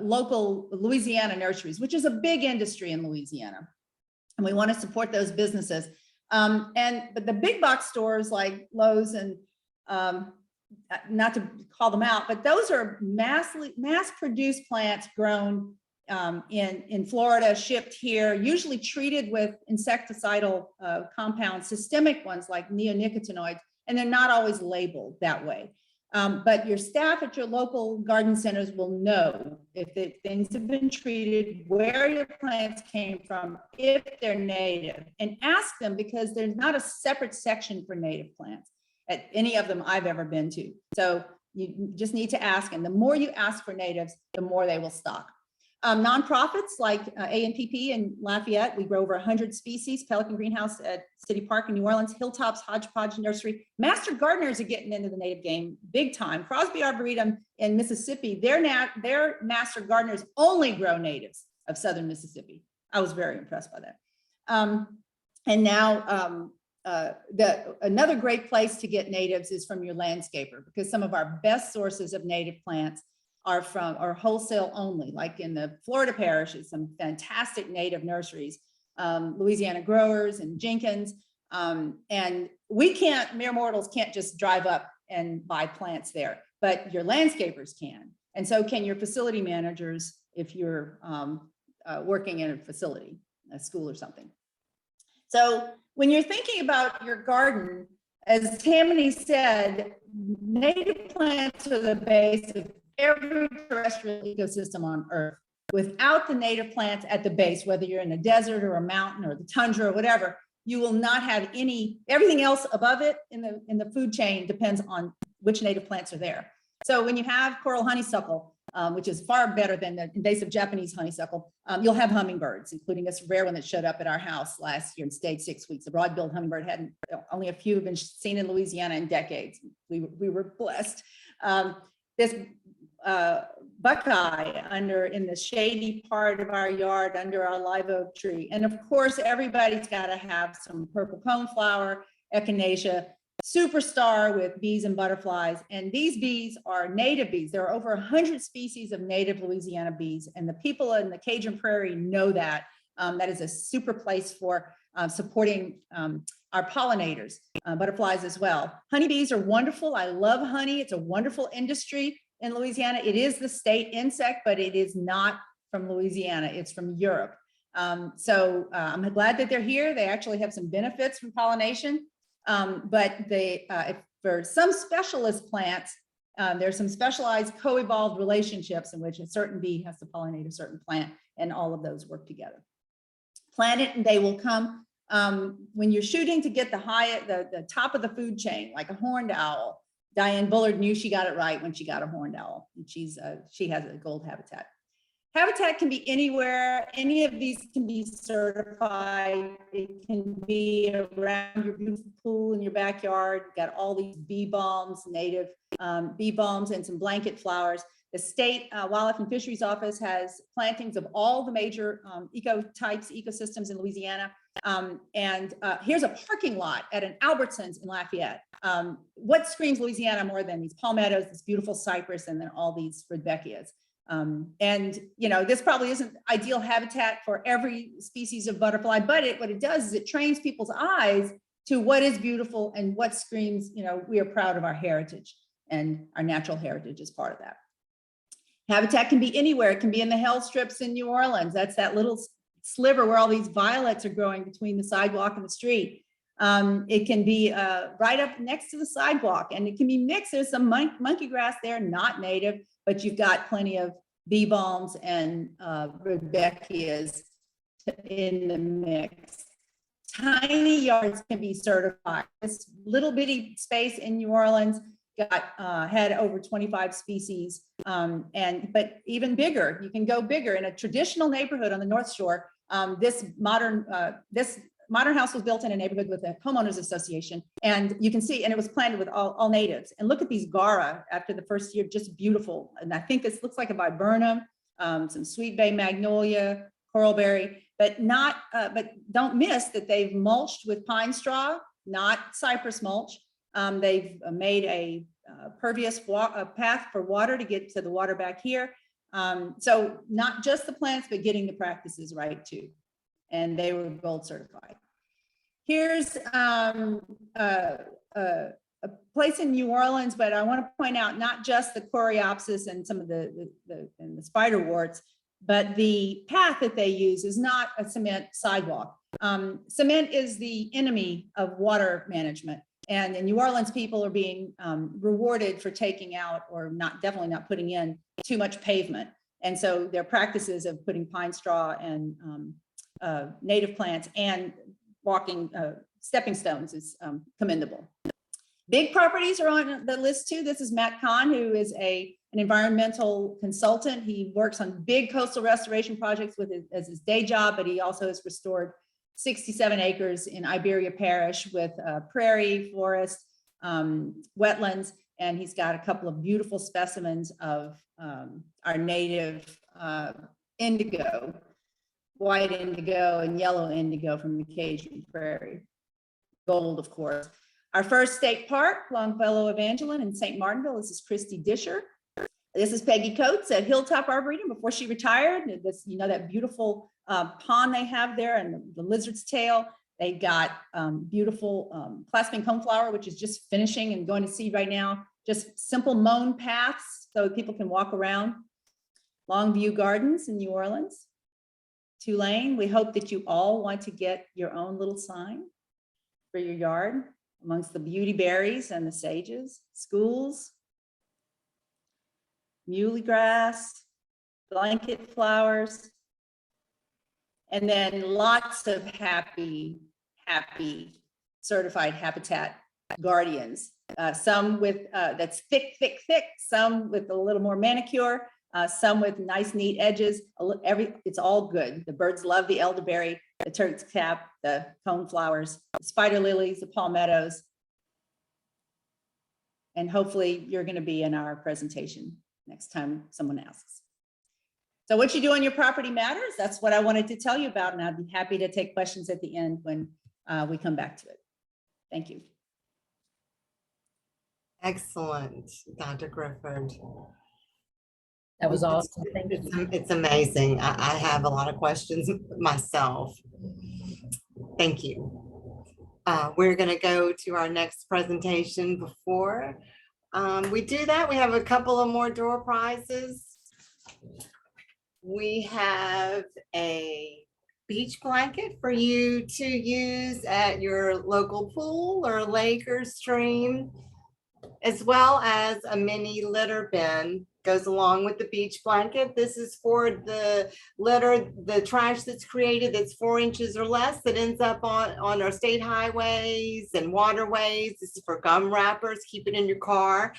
local Louisiana nurseries, which is a big industry in Louisiana. And we want to support those businesses. But the big box stores like Lowe's and not to call them out, but those are mass-produced plants grown in Florida, shipped here, usually treated with insecticidal compounds, systemic ones like neonicotinoids, and they're not always labeled that way. But your staff at your local garden centers will know if things have been treated, where your plants came from, if they're native, and ask them, because there's not a separate section for native plants at any of them I've ever been to. So you just need to ask, and the more you ask for natives, the more they will stock. Nonprofits like ANPP in Lafayette, we grow over 100 species, Pelican Greenhouse at City Park in New Orleans, Hilltops Hodgepodge Nursery. Master gardeners are getting into the native game big time. Crosby Arboretum in Mississippi, their master gardeners only grow natives of Southern Mississippi. I was very impressed by that. And now another great place to get natives is from your landscaper, because some of our best sources of native plants are wholesale only, like in the Florida parishes, some fantastic native nurseries, Louisiana Growers and Jenkins. And we can't, mere mortals can't just drive up and buy plants there, but your landscapers can. And so can your facility managers if you're working in a facility, a school or something. So when you're thinking about your garden, as Tammany said, native plants are the base of every terrestrial ecosystem on Earth. Without the native plants at the base, whether you're in a desert or a mountain or the tundra or whatever, you will not have everything else above it in the food chain depends on which native plants are there. So when you have coral honeysuckle, which is far better than the invasive Japanese honeysuckle, you'll have hummingbirds, including this rare one that showed up at our house last year and stayed 6 weeks. The broad-billed hummingbird only a few have been seen in Louisiana in decades. We were blessed. This buckeye in the shady part of our yard under our live oak tree. And of course, everybody's got to have some purple coneflower, echinacea, superstar with bees and butterflies. And these bees are native bees. There are over 100 species of native Louisiana bees. And the people in the Cajun Prairie know that. That is a super place for supporting our pollinators, butterflies as well. Honeybees are wonderful. I love honey. It's a wonderful industry in Louisiana. It is the state insect, but it is not from Louisiana. It's from Europe. So I'm glad that they're here. They actually have some benefits from pollination. But for some specialist plants, there's some specialized co-evolved relationships in which a certain bee has to pollinate a certain plant, and all of those work together. Plant it and they will come. When you're shooting to get the top of the food chain, like a horned owl, Diane Bullard knew she got it right when she got a horned owl, and she has a gold habitat. Habitat can be anywhere. Any of these can be certified. It can be around your beautiful pool in your backyard. Got all these bee balms, native bee balms, and some blanket flowers. The State Wildlife and Fisheries Office has plantings of all the major ecosystems in Louisiana. Here's a parking lot at an Albertsons in Lafayette. What screams Louisiana more than these palmettos, this beautiful cypress, and then all these rudbeckias? This probably isn't ideal habitat for every species of butterfly, but what it does is it trains people's eyes to what is beautiful and what screams, we are proud of our heritage, and our natural heritage is part of that. Habitat can be anywhere. It can be in the Hell Strips in New Orleans. That's that little sliver where all these violets are growing between the sidewalk and the street. It can be right up next to the sidewalk, and it can be mixed. There's some monkey grass there, not native, but you've got plenty of bee balms and rudbeckias in the mix. Tiny yards can be certified. This little bitty space in New Orleans had over 25 species, but even bigger. You can go bigger in a traditional neighborhood on the North Shore. This modern house was built in a neighborhood with a homeowners association, and you can see, and it was planted with all natives. And look at these Gara after the first year, just beautiful. And I think this looks like a viburnum, some sweet bay magnolia, coralberry, but don't miss that they've mulched with pine straw, not cypress mulch. They've made a pervious path for water to get to the water back here. So not just the plants, but getting the practices right too. And they were gold certified. Here's a place in New Orleans, but I want to point out not just the coreopsis and some of the spiderworts, but the path that they use is not a cement sidewalk. Cement is the enemy of water management. And in New Orleans, people are being rewarded for taking out, or definitely not putting in, too much pavement. And so their practices of putting pine straw and native plants and walking stepping stones is commendable. Big properties are on the list too. This is Matt Kahn, who is an environmental consultant. He works on big coastal restoration projects as his day job, but he also has restored 67 acres in Iberia Parish with prairie, forest, wetlands, and he's got a couple of beautiful specimens of our native indigo, white indigo and yellow indigo from the Cajun Prairie. Gold, of course. Our first state park, Longfellow Evangeline in St. Martinville. This is Christy Disher. This is Peggy Coates at Hilltop Arboretum before she retired. This, that beautiful pond they have there, and the lizard's tail. They've got beautiful clasping coneflower, which is just finishing and going to seed right now. Just simple mown paths so people can walk around. Longview Gardens in New Orleans. Tulane, we hope that you all want to get your own little sign for your yard amongst the beauty berries and the sages. Schools, muley grass, blanket flowers, and then lots of happy certified habitat guardians. Some with that's thick, some with a little more manicure, some with nice, neat edges. It's all good. The birds love the elderberry, the Turk's cap, the coneflowers, the spider lilies, the palmettos. And hopefully you're going to be in our presentation next time someone asks. So what you do on your property matters. That's what I wanted to tell you about, and I'd be happy to take questions at the end when we come back to it. Thank you. Excellent, Dr. Griffard. That was awesome. Thank you. It's amazing. I have a lot of questions myself. Thank you. We're going to go to our next presentation. Before we do that, we have a couple of more door prizes. We have a beach blanket for you to use at your local pool or lake or stream, as well as a mini litter bin goes along with the beach blanket. This is for the litter, the trash that's created that's 4 inches or less that ends up on our state highways and waterways. This is for gum wrappers, keep it in your car,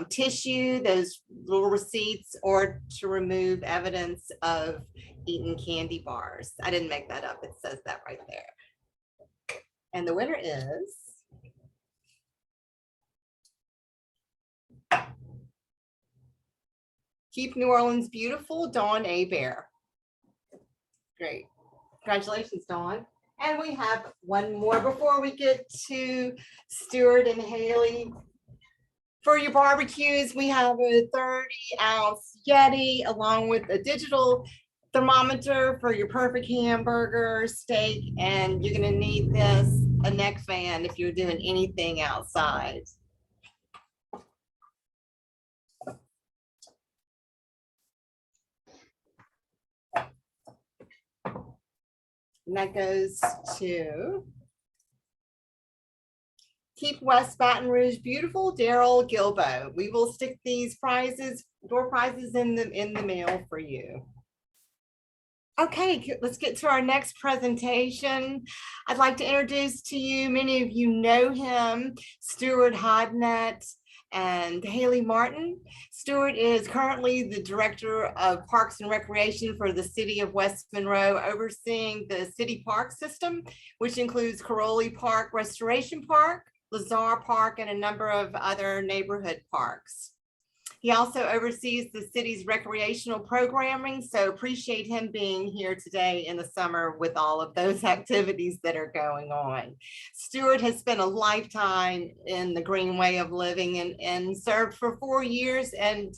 tissue, those little receipts, or to remove evidence of eaten candy bars. I didn't make that up. It says that right there. And the winner is Keep New Orleans Beautiful, Dawn Bear. Great. Congratulations, Dawn. And we have one more before we get to Stuart and Haley. For your barbecues, we have a 30-ounce Yeti along with a digital thermometer for your perfect hamburger, steak, and you're gonna need a neck fan if you're doing anything outside. And that goes to Keep West Baton Rouge Beautiful, Daryl Gilbo. We will stick these prizes, door prizes in the mail for you. Okay, let's get to our next presentation. I'd like to introduce to you, many of you know him, Stuart Hodnett and Haley Martin. Stuart is currently the Director of Parks and Recreation for the City of West Monroe, overseeing the city park system, which includes Caroli Park Restoration Park, Lazar Park, and a number of other neighborhood parks. He also oversees the city's recreational programming, so appreciate him being here today in the summer with all of those activities that are going on. Stuart has spent a lifetime in the green way of living and served for 4 years and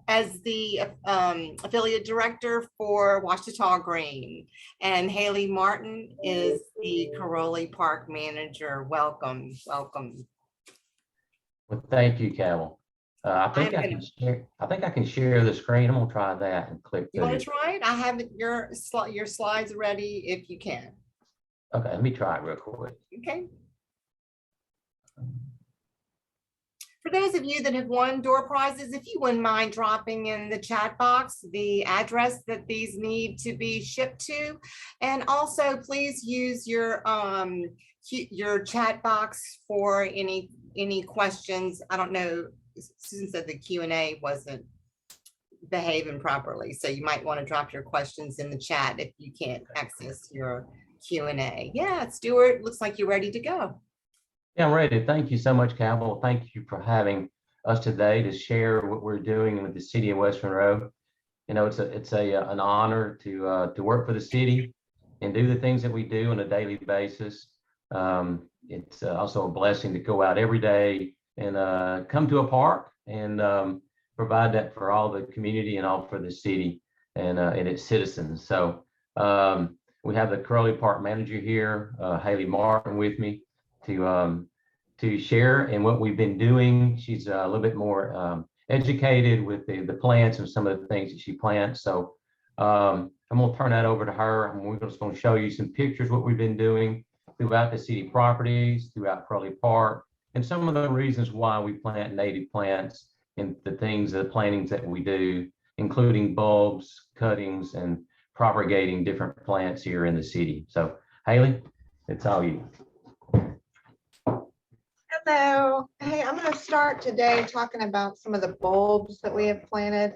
as the affiliate director for Ouachita Green. And Haley Martin is the Caroli Park manager. Welcome, welcome. Well, thank you, Cabell. I think I can share the screen. I'm gonna try that and click. You want to try it? I have your slides ready if you can. Okay, let me try it real quick. Okay. For those of you that have won door prizes, if you wouldn't mind dropping in the chat box the address that these need to be shipped to, and also please use your chat box for any questions. I don't know. Susan said the Q&A wasn't behaving properly, so you might want to drop your questions in the chat if you can't access your Q&A. Yeah, Stuart, looks like you're ready to go. Yeah, I'm ready. Thank you so much, Cabell. Thank you for having us today to share what we're doing with the city of West Monroe. You know, it's an honor to work for the city and do the things that we do on a daily basis. It's also a blessing to go out every day and come to a park and provide that for all the community and all for the city and its citizens. So we have the Caroli Park manager here, Haley Martin, with me to share in what we've been doing. She's a little bit more educated with the plants and some of the things that she plants. So I'm gonna turn that over to her, and we're just gonna show you some pictures what we've been doing throughout the city properties, throughout Caroli Park, and some of the reasons why we plant native plants and the plantings that we do, including bulbs, cuttings, and propagating different plants here in the city. So Haley, it's all you. Hello. Hey, I'm going to start today talking about some of the bulbs that we have planted.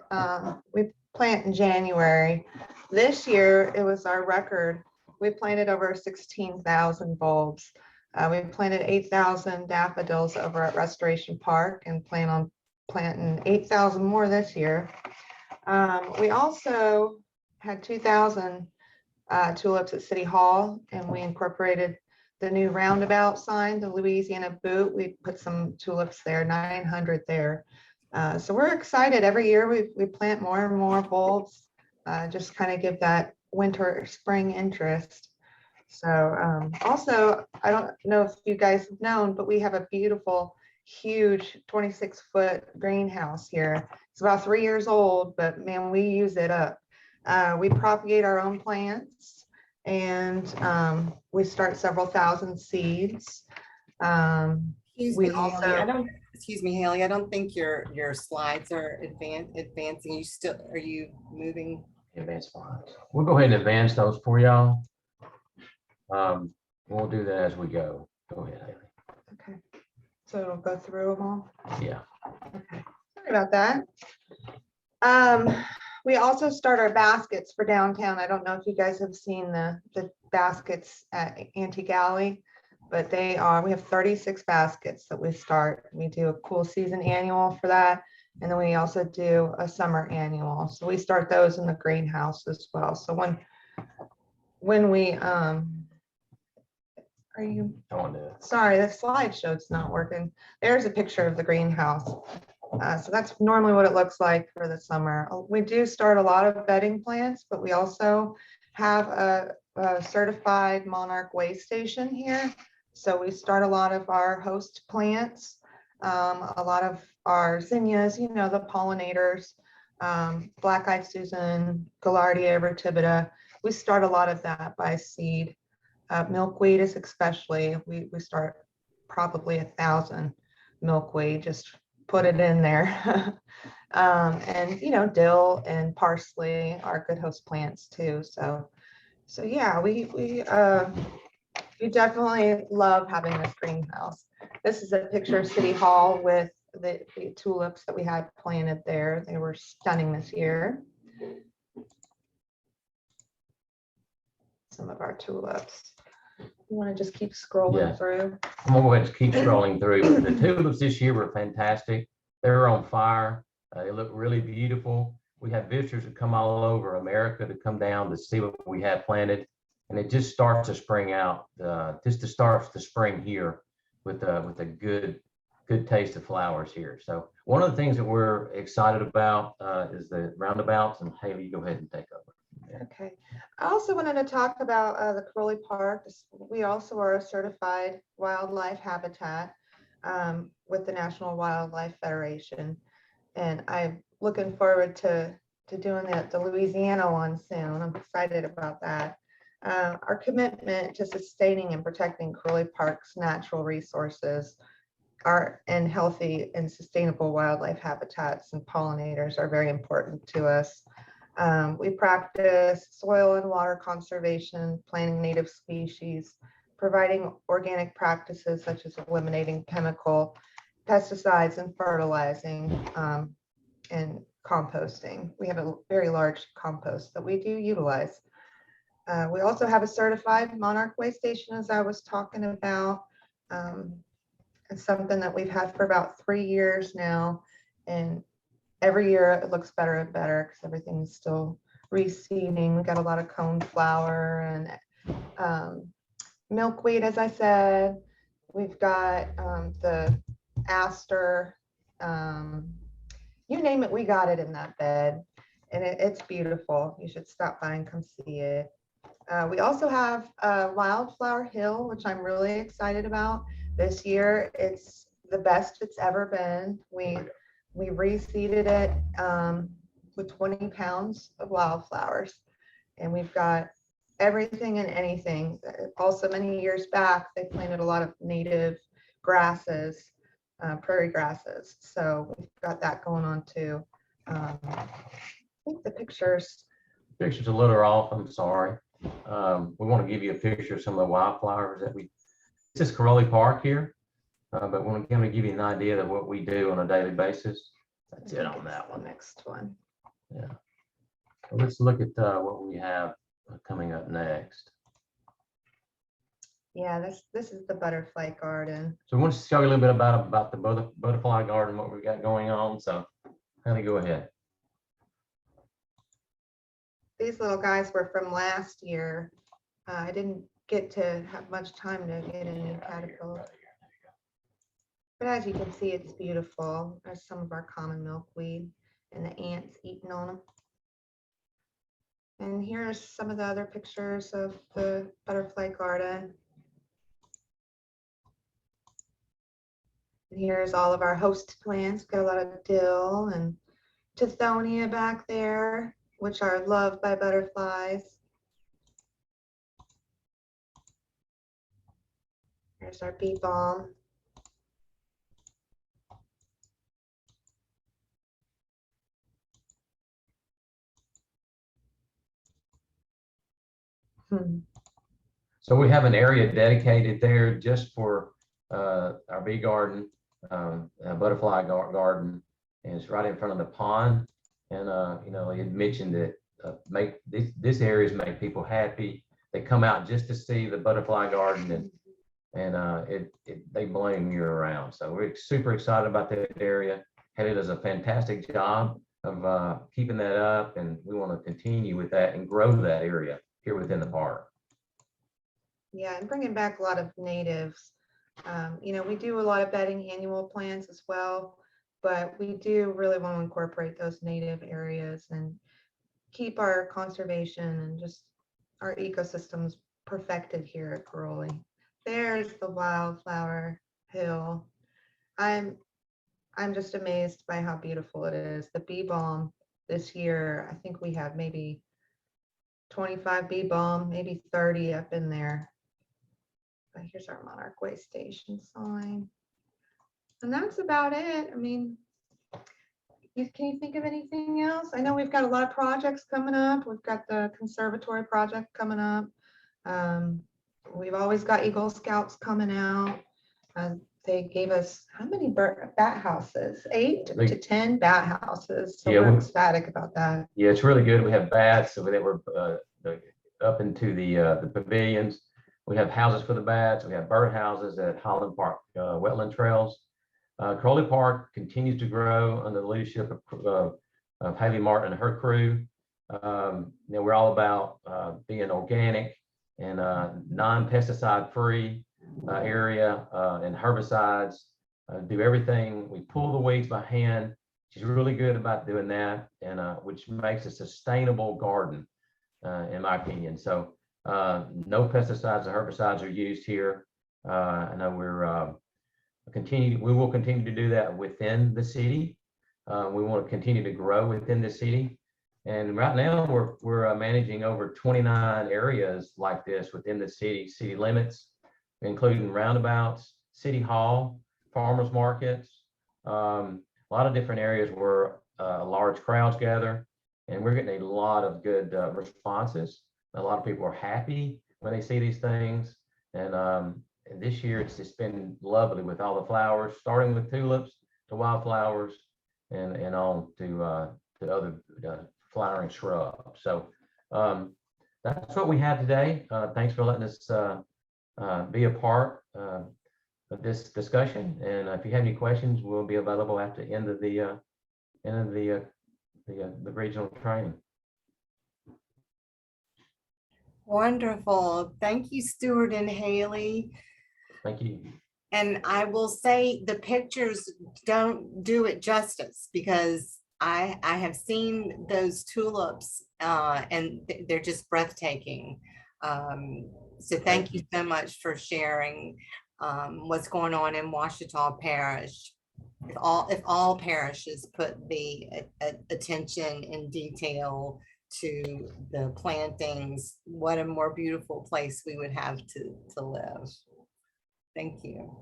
We plant in January. This year, it was our record. We planted over 16,000 bulbs. We planted 8,000 daffodils over at Restoration Park and plan on planting 8,000 more this year. We also had 2,000 tulips at City Hall, and we incorporated the new roundabout sign, the Louisiana boot. We put some tulips there, 900 there. So we're excited. Every year we plant more and more bulbs, just kind of give that winter, spring interest. So also, I don't know if you guys have known, but we have a beautiful, huge 26-foot greenhouse here. It's about 3 years old, but man, we use it up. We propagate our own plants, and we start several thousand seeds. Excuse me, Haley. I don't think your slides are advancing. Are you moving? Advanced slides. We'll go ahead and advance those for y'all. We'll do that as we go. Go ahead, Haley. Okay, so it'll go through them all. Yeah. Okay, sorry about that. We also start our baskets for downtown. I don't know if you guys have seen the baskets at Antique Alley, but we have 36 baskets that we start. We do a cool season annual for that. And then we also do a summer annual. So we start those in the greenhouse as well. So when we, are you, I want to. sorry, the slideshow's not working. There's a picture of the greenhouse. So that's normally what it looks like for the summer. We do start a lot of bedding plants, but we also have a certified monarch way station here. So we start a lot of our host plants, a lot of our zinnias, you know, the pollinators, black-eyed Susan, Gaillardia vertibata. We start a lot of that by seed. Milkweed is especially, we start probably 1,000 milkweed, just put it in there. And, you know, dill and parsley are good host plants too. So yeah, we definitely love having this greenhouse. This is a picture of City Hall with the tulips that we had planted there. They were stunning this year. Some of our tulips. You want to just keep scrolling Yeah. through? I'm gonna go ahead and keep scrolling through. The tulips this year were fantastic. They were on fire. They look really beautiful. We have visitors that come all over America to come down to see what we have planted. And it just starts to spring out, just to start the spring here with a good taste of flowers here. So one of the things that we're excited about is the roundabouts. And Haley, you go ahead and take over. Okay. I also wanted to talk about the Crowley Park. We also are a certified wildlife habitat with the National Wildlife Federation. And I'm looking forward to doing the Louisiana one soon. I'm excited about that. Our commitment to sustaining and protecting Crowley Park's natural resources and healthy and sustainable wildlife habitats and pollinators are very important to us. We practice soil and water conservation, planting native species, providing organic practices such as eliminating chemical pesticides and fertilizing, and composting. We have a very large compost that we do utilize. We also have a certified monarch way station, as I was talking about. It's something that we've had for about 3 years now. And every year it looks better and better because everything's still reseeding. We got a lot of coneflower and milkweed, as I said. We've got the aster. You name it, we got it in that bed. And it's beautiful. You should stop by and come see it. We also have Wildflower Hill, which I'm really excited about. This year, it's the best it's ever been. We reseeded it with 20 pounds of wildflowers, and we've got everything and anything. Also, many years back, they planted a lot of native grasses, prairie grasses. So we've got that going on too. I think the picture's a little off, I'm sorry. We want to give you a picture of some of the wildflowers that this is Crowley Park here, but we're going to give you an idea of what we do on a daily basis. That's it on that one. Next one. Yeah. So let's look at what we have coming up next. Yeah, this is the butterfly garden. So we want to show you a little bit about the butterfly garden, what we got going on. So Haley, go ahead. These little guys were from last year. I didn't get to have much time to get a new caterpillar. But as you can see, it's beautiful. There's some of our common milkweed and the ants eating on them. And here's some of the other pictures of the butterfly garden. And here's all of our host plants. Got a lot of dill and tithonia back there, which are loved by butterflies. There's our bee balm. So we have an area dedicated there just for our bee garden, butterfly garden, and it's right in front of the pond. And you know, you mentioned that make this areas make people happy. They come out just to see the butterfly garden, and they bloom year round. So we're super excited about that area. Kelly does a fantastic job of keeping that up, and we want to continue with that and grow that area here within the park. Yeah, and bringing back a lot of natives. We do a lot of bedding annual plants as well, but we do really want to incorporate those native areas and keep our conservation and just our ecosystems perfected here at Caroli. There's the Wildflower Hill. I'm just amazed by how beautiful it is. The bee balm this year, I think we have maybe 25 bee balm, maybe 30 up in there. But here's our Monarch Way Station sign. And that's about it. I mean, can you think of anything else? I know we've got a lot of projects coming up. We've got the conservatory project coming up. We've always got Eagle Scouts coming out. They gave us how many bat houses? 8 to 10 bat houses. So Yeah, we're ecstatic about that. Yeah, it's really good. We have bats, so they were up into the pavilions. We have houses for the bats. We have bird houses at Highland Park wetland trails. Crowley Park continues to grow under the leadership of Haley Martin and her crew. We're all about being organic and non-pesticide free area and herbicides. Do everything. We pull the weeds by hand. She's really good about doing that, and which makes a sustainable garden, in my opinion. So no pesticides or herbicides are used here. I know we will continue to do that within the city. We want to continue to grow within the city. And right now we're managing over 29 areas like this within the city limits, including roundabouts, city hall, farmers markets, a lot of different areas where large crowds gather, and we're getting a lot of good responses. A lot of people are happy when they see these things. And this year it's just been lovely with all the flowers, starting with tulips to wildflowers and on to other flowering shrubs. So that's what we have today. Thanks for letting us be a part of this discussion. And if you have any questions, we'll be available at the end of the regional training. Wonderful. Thank you, Stuart and Haley. Thank you. And I will say the pictures don't do it justice, because I have seen those tulips and they're just breathtaking. So thank you so much for sharing what's going on in Ouachita Parish. If all parishes put the attention and detail to the plantings, what a more beautiful place we would have to live. Thank you.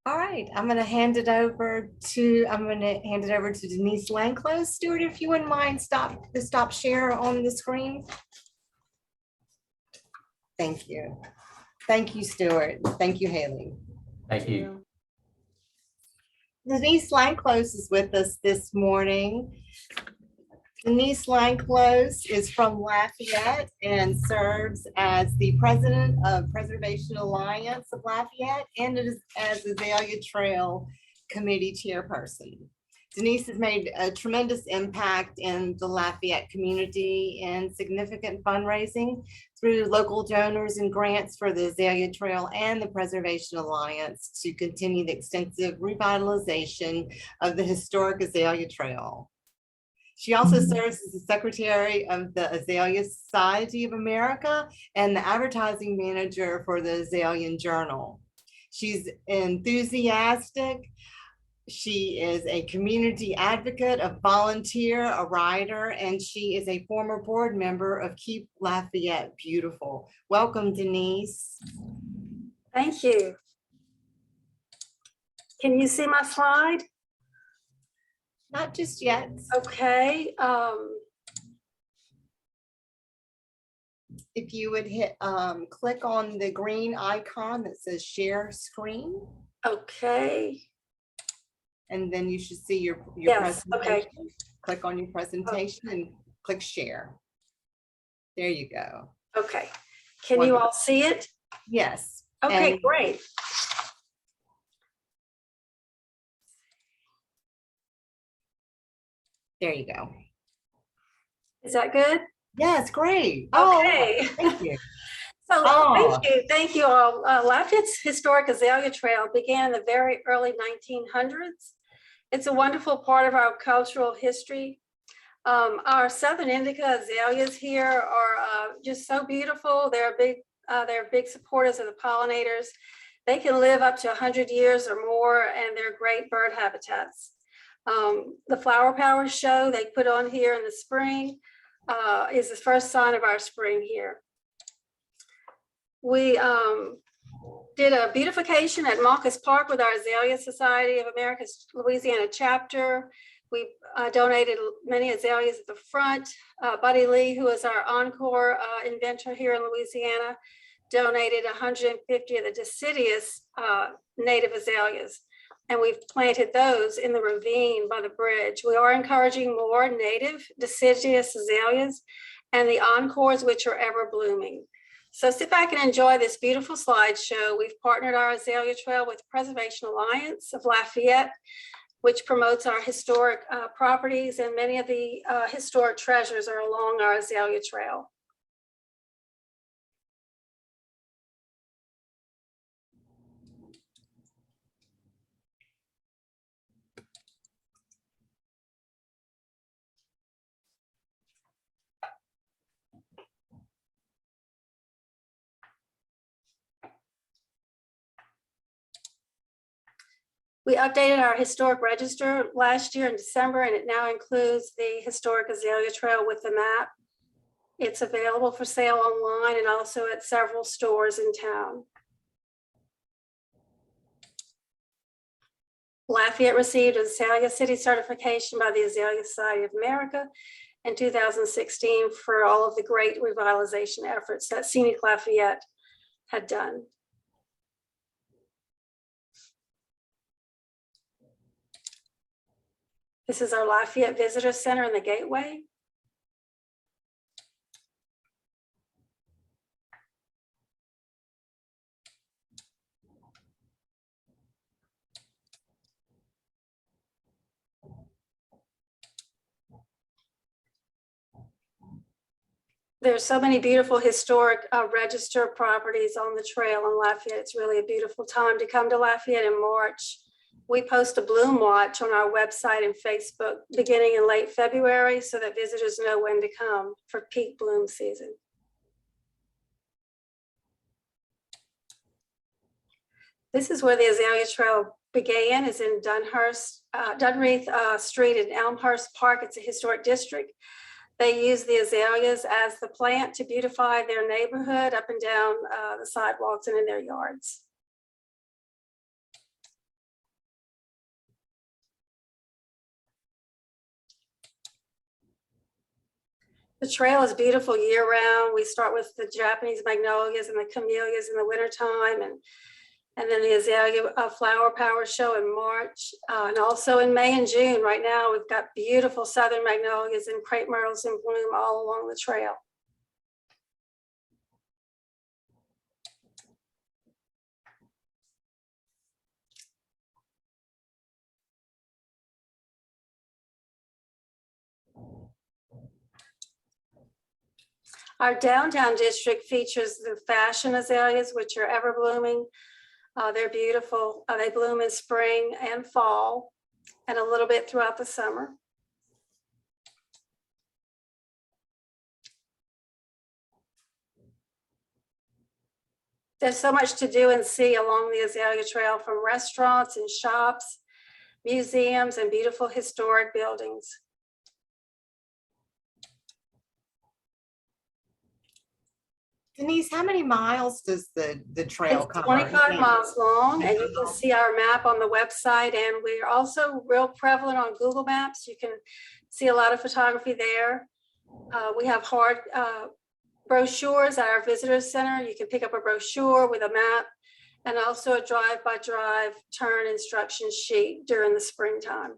All right, I'm going to hand it over to Denise Lanclos. Stuart, if you wouldn't mind, stop share on the screen. Thank you. Thank you, Stuart. Thank you, Haley. Thank you. Denise Lanclos is with us this morning. Denise Lanclos is from Lafayette and serves as the president of Preservation Alliance of Lafayette and as Azalea Trail committee chairperson. Denise has made a tremendous impact in the Lafayette community and significant fundraising through local donors and grants for the Azalea Trail and the Preservation Alliance to continue the extensive revitalization of the historic Azalea Trail. She also serves as the secretary of the Azalea Society of America and the advertising manager for the Azalean Journal. She's enthusiastic. She is a community advocate, a volunteer, a writer, and she is a former board member of Keep Lafayette Beautiful. Welcome, Denise. Thank you. Can you see my slide? Not just yet. Okay. If you would hit click on the green icon that says share screen. Okay. And then you should see your Yes, presentation. okay. Click on your presentation and click share. There you go. Okay. Can you all see it? Yes. Okay, And great. There you go. Is that good? Yes, great. Okay. Oh, thank you. So Oh. thank you all. Lafayette's historic Azalea Trail began in the very early 1900s. It's a wonderful part of our cultural history. Our southern indica azaleas here are just so beautiful. They're big supporters of the pollinators. They can live up to 100 years or more, and they're great bird habitats. The Flower Power show they put on here in the spring is the first sign of our spring here. We did a beautification at Malkus Park with our Azalea Society of America's Louisiana chapter. We donated many azaleas at the front. Buddy Lee, who is our encore inventor here in Louisiana, donated 150 of the deciduous native azaleas. And we've planted those in the ravine by the bridge. We are encouraging more native deciduous azaleas and the encores, which are ever blooming. So sit back and enjoy this beautiful slideshow. We've partnered our Azalea Trail with Preservation Alliance of Lafayette, which promotes our historic properties, and many of the historic treasures are along our Azalea Trail. We updated our historic register last year in December, and it now includes the historic Azalea Trail with the map. It's available for sale online and also at several stores in town. Lafayette received Azalea City certification by the Azalea Society of America in 2016 for all of the great revitalization efforts that Scenic Lafayette had done. This is our Lafayette Visitor Center in the Gateway. There's so many beautiful historic register properties on the trail in Lafayette. It's really a beautiful time to come to Lafayette in March. We post a bloom watch on our website and Facebook beginning in late February so that visitors know when to come for peak bloom season. This is where the Azalea Trail began, is in Dunreath Street in Elmhurst Park. It's a historic district. They use the azaleas as the plant to beautify their neighborhood up and down the sidewalks and in their yards. The trail is beautiful year round. We start with the Japanese magnolias and the camellias in the wintertime, and then the Azalea Flower Power show in March, and also in May and June. Right now, we've got beautiful southern magnolias and crepe myrtles in bloom all along the trail. Our downtown district features the fashion azaleas, which are ever blooming. They're beautiful. They bloom in spring and fall and a little bit throughout the summer. There's so much to do and see along the Azalea Trail, from restaurants and shops, museums, and beautiful historic buildings. Denise, how many miles does the trail It's cover? 25 miles long, and you can see our map on the website, and we're also real prevalent on Google Maps. You can see a lot of photography there. We have hard brochures at our visitor center. You can pick up a brochure with a map and also a drive-by-drive turn instruction sheet during the springtime.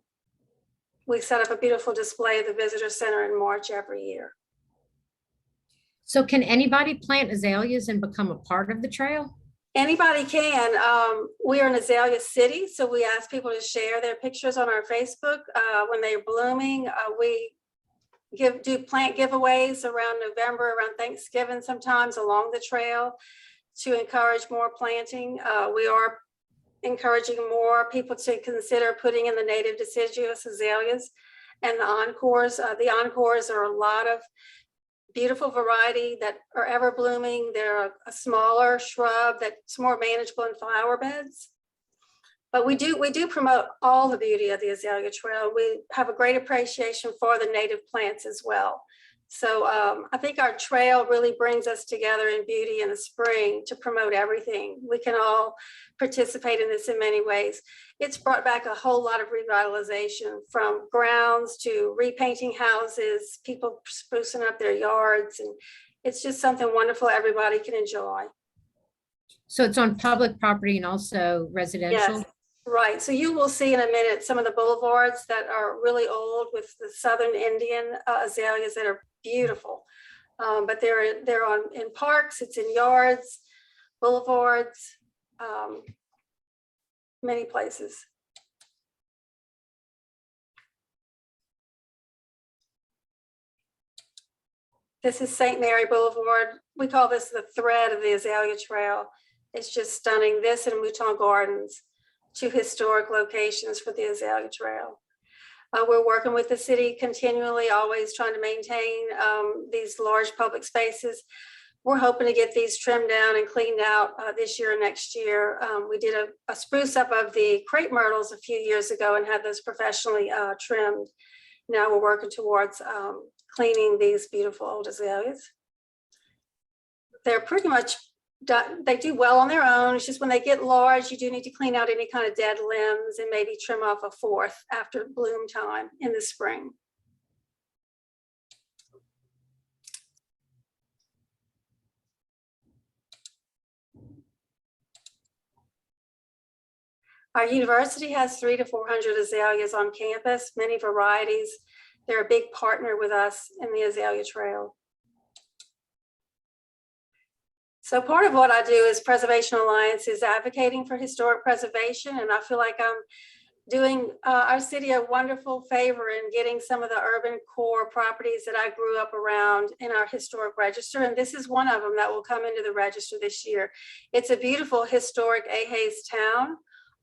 We set up a beautiful display at the visitor center in March every year. So can anybody plant azaleas and become a part of the trail? Anybody can. We are an azalea city, so we ask people to share their pictures on our Facebook when they're blooming. We do plant giveaways around November, around Thanksgiving, sometimes along the trail to encourage more planting. We are encouraging more people to consider putting in the native deciduous azaleas and the encores. The encores are a lot of beautiful variety that are ever blooming. They're a smaller shrub that's more manageable in flower beds. But we do promote all the beauty of the Azalea Trail. We have a great appreciation for the native plants as well. So I think our trail really brings us together in beauty in the spring to promote everything. We can all participate in this in many ways. It's brought back a whole lot of revitalization, from grounds to repainting houses, people sprucing up their yards, and it's just something wonderful everybody can enjoy. So it's on public property and also residential? Yes, right. So you will see in a minute some of the boulevards that are really old with the Southern Indian azaleas that are beautiful. But they're in parks, it's in yards, boulevards, many places. This is St. Mary Boulevard. We call this the thread of the Azalea Trail. It's just stunning. This and Mouton Gardens, two historic locations for the Azalea Trail. We're working with the city continually, always trying to maintain these large public spaces. We're hoping to get these trimmed down and cleaned out this year and next year. We did a spruce up of the crepe myrtles a few years ago and had those professionally trimmed. Now we're working towards cleaning these beautiful old azaleas. They're pretty much done. They do well on their own. It's just when they get large, you do need to clean out any kind of dead limbs and maybe trim off a fourth after bloom time in the spring. Our university has 300 to 400 azaleas on campus, many varieties. They're a big partner with us in the Azalea Trail. So part of what I do is Preservation Alliance is advocating for historic preservation, and I feel like I'm doing our city a wonderful favor in getting some of the urban core properties that I grew up around in our historic register, and this is one of them that will come into the register this year. It's a beautiful historic Hayes Town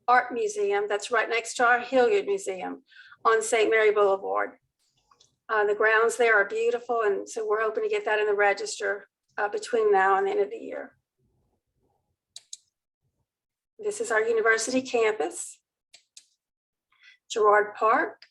art museum that's right next to our Hilliard Museum on St. Mary Boulevard. The grounds there are beautiful, and so we're hoping to get that in the register between now and the end of the year. This is our university campus, Girard Park.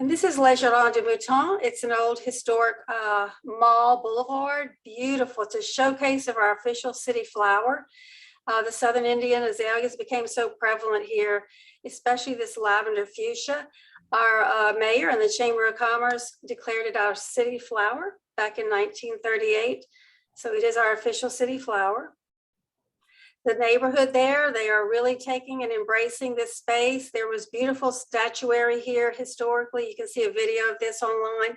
And this is Les Jardins du Mouton. It's an old historic mall boulevard, beautiful. It's a showcase of our official city flower. The Southern Indian azaleas became so prevalent here, especially this lavender fuchsia. Our mayor and the Chamber of Commerce declared it our city flower back in 1938. So it is our official city flower. The neighborhood there, they are really taking and embracing this space. There was beautiful statuary here historically. You can see a video of this online.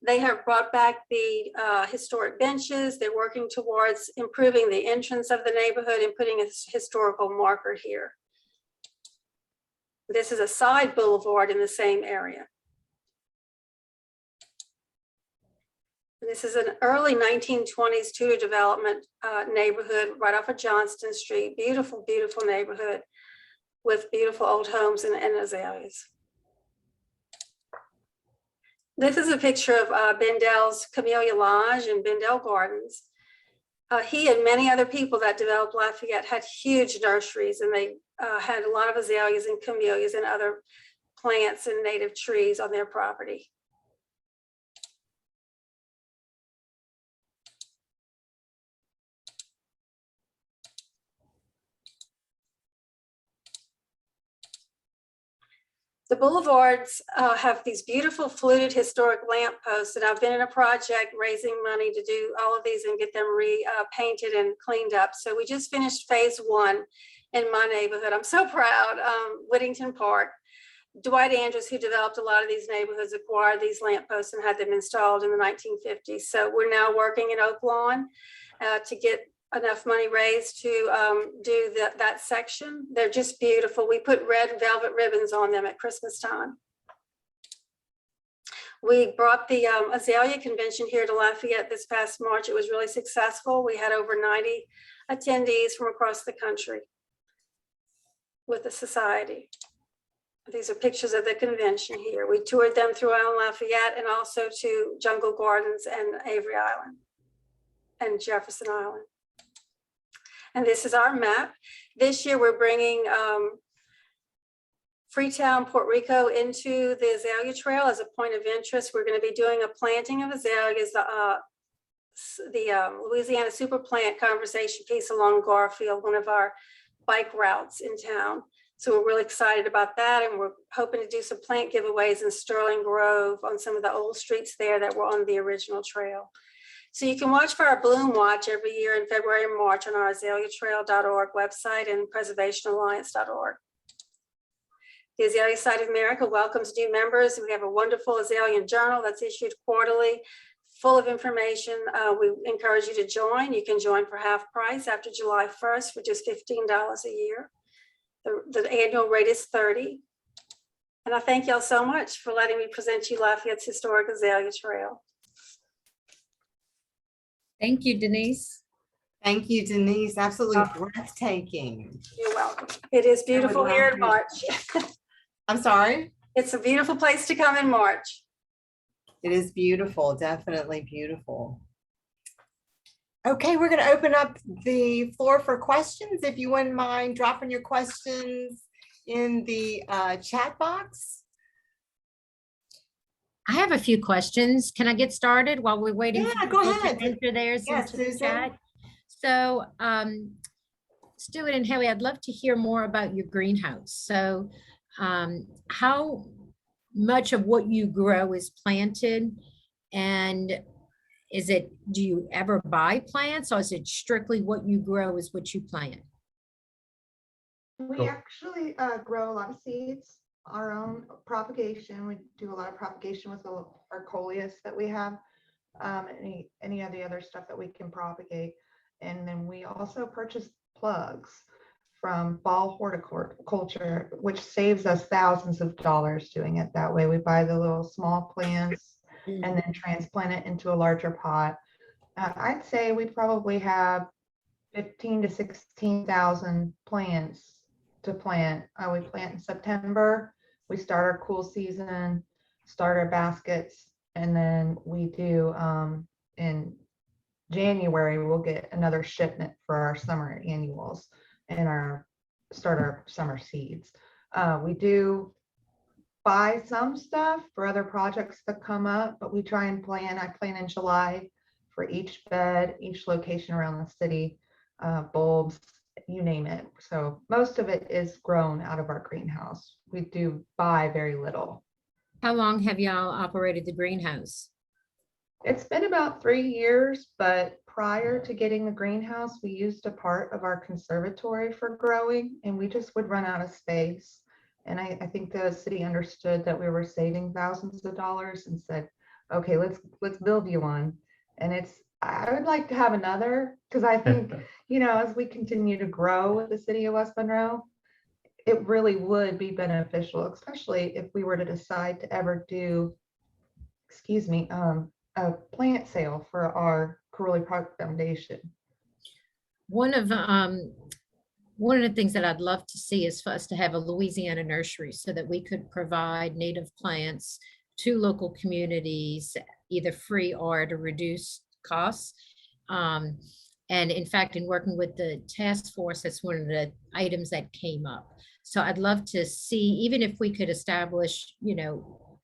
They have brought back the historic benches. They're working towards improving the entrance of the neighborhood and putting a historical marker here. This is a side boulevard in the same area. This is an early 1920s Tudor development neighborhood right off of Johnston Street. Beautiful, beautiful neighborhood with beautiful old homes and azaleas. This is a picture of Bendel's Camellia Lodge in Bendel Gardens. He and many other people that developed Lafayette had huge nurseries, and they had a lot of azaleas and camellias and other plants and native trees on their property. The boulevards have these beautiful fluted historic lampposts, and I've been in a project raising money to do all of these and get them painted and cleaned up. So we just finished phase 1 in my neighborhood. I'm so proud. Whittington Park. Dwight Andrews, who developed a lot of these neighborhoods, acquired these lampposts and had them installed in the 1950s. So we're now working in Oak Lawn to get enough money raised to do that section. They're just beautiful. We put red velvet ribbons on them at Christmas time. We brought the Azalea Convention here to Lafayette this past March. It was really successful. We had over 90 attendees from across the country with the society. These are pictures of the convention here. We toured them throughout Lafayette and also to Jungle Gardens and Avery Island and Jefferson Island. And this is our map. This year we're bringing Freetown, Puerto Rico into the Azalea Trail as a point of interest. We're going to be doing a planting of azaleas, the Louisiana Super Plant conversation piece along Garfield, one of our bike routes in town. So we're really excited about that. And we're hoping to do some plant giveaways in Sterling Grove on some of the old streets there that were on the original trail. So you can watch for our Bloom Watch every year in February and March on our azaleatrail.org website and preservationalliance.org. The Azalea Society of America welcomes new members. We have a wonderful Azalea Journal that's issued quarterly, full of information. We encourage you to join. You can join for half price after July 1st for just $15 a year. The annual rate is $30. And I thank y'all so much for letting me present you Lafayette's historic Azalea Trail. Thank you, Denise. Thank you, Denise. Absolutely breathtaking. You're welcome. It is beautiful here in March. I'm sorry. It's a beautiful place to come in March. It is beautiful, definitely beautiful. Okay, we're going to open up the floor for questions. If you wouldn't mind dropping your questions in the chat box. I have a few questions. Can I get started while we're waiting? Yeah, for go people to ahead. enter theirs Yes, into the Susan. chat? So, Stuart and Haley, I'd love to hear more about your greenhouse. So, how much of what you grow is planted, and do you ever buy plants, or is it strictly what you grow is what you plant? We Cool. actually grow a lot of seeds, our own propagation. We do a lot of propagation with our coleus that we have, any of the other stuff that we can propagate. And then we also purchase plugs from Ball Horticulture, which saves us thousands of dollars doing it that way. We buy the little small plants and then transplant it into a larger pot. I'd say we probably have 15 to 16,000 plants to plant. We plant in September. We start our cool season, start our baskets, and then we do in January, we'll get another shipment for our summer annuals and start our summer seeds. We do buy some stuff for other projects that come up, but we try and plan. I plan in July for each bed, each location around the city, bulbs, you name it. So most of it is grown out of our greenhouse. We do buy very little. How long have y'all operated the greenhouse? It's been about 3 years, but prior to getting the greenhouse, we used a part of our conservatory for growing, and we just would run out of space. And I think the city understood that we were saving thousands of dollars and said, okay, let's build you one. And I would like to have another, because I think, as we continue to grow with the city of West Monroe, it really would be beneficial, especially if we were to decide to ever do, a plant sale for our Corley Park Foundation. One of the things that I'd love to see is for us to have a Louisiana nursery so that we could provide native plants to local communities, either free or at a reduced cost. And in fact, in working with the task force, that's one of the items that came up. So I'd love to see, even if we could establish,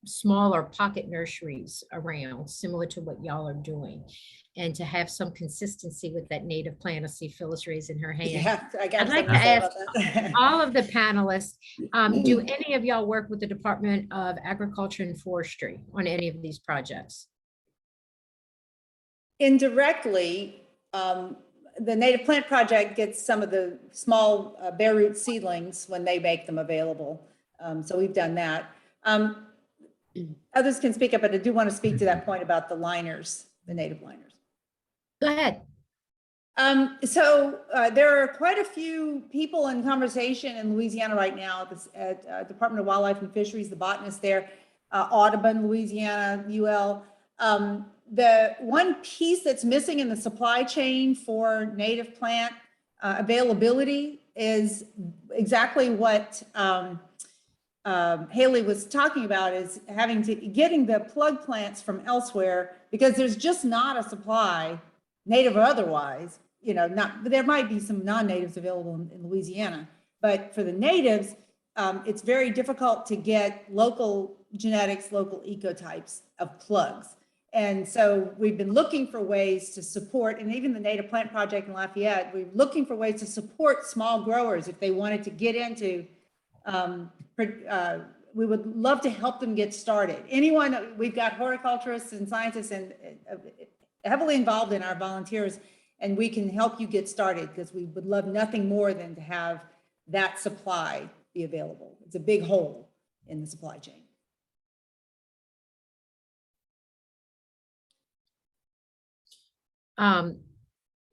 smaller pocket nurseries around, similar to what y'all are doing. And to have some consistency with that native plant. I see Phyllis raising her hand. Yeah, I got I'd like to something say ask about that. all of the panelists, do any of y'all work with the Department of Agriculture and Forestry on any of these projects? Indirectly, the Native Plant Project gets some of the small bare root seedlings when they make them available. So we've done that. Others can speak up, but I do want to speak to that point about the liners, the native liners. Go ahead. There are quite a few people in conversation in Louisiana right now at Department of Wildlife and Fisheries, the botanist there, Audubon, Louisiana, UL. The one piece that's missing in the supply chain for native plant availability is exactly what Haley was talking about, is getting the plug plants from elsewhere, because there's just not a supply, native or otherwise. There might be some non-natives available in Louisiana, but for the natives, it's very difficult to get local genetics, local ecotypes of plugs. And so we've been looking for ways to support, and even the Native Plant Project in Lafayette, we're looking for ways to support small growers if they wanted to get into, we would love to help them get started. We've got horticulturists and scientists and heavily involved in our volunteers, and we can help you get started, because we would love nothing more than to have that supply be available. It's a big hole in the supply chain.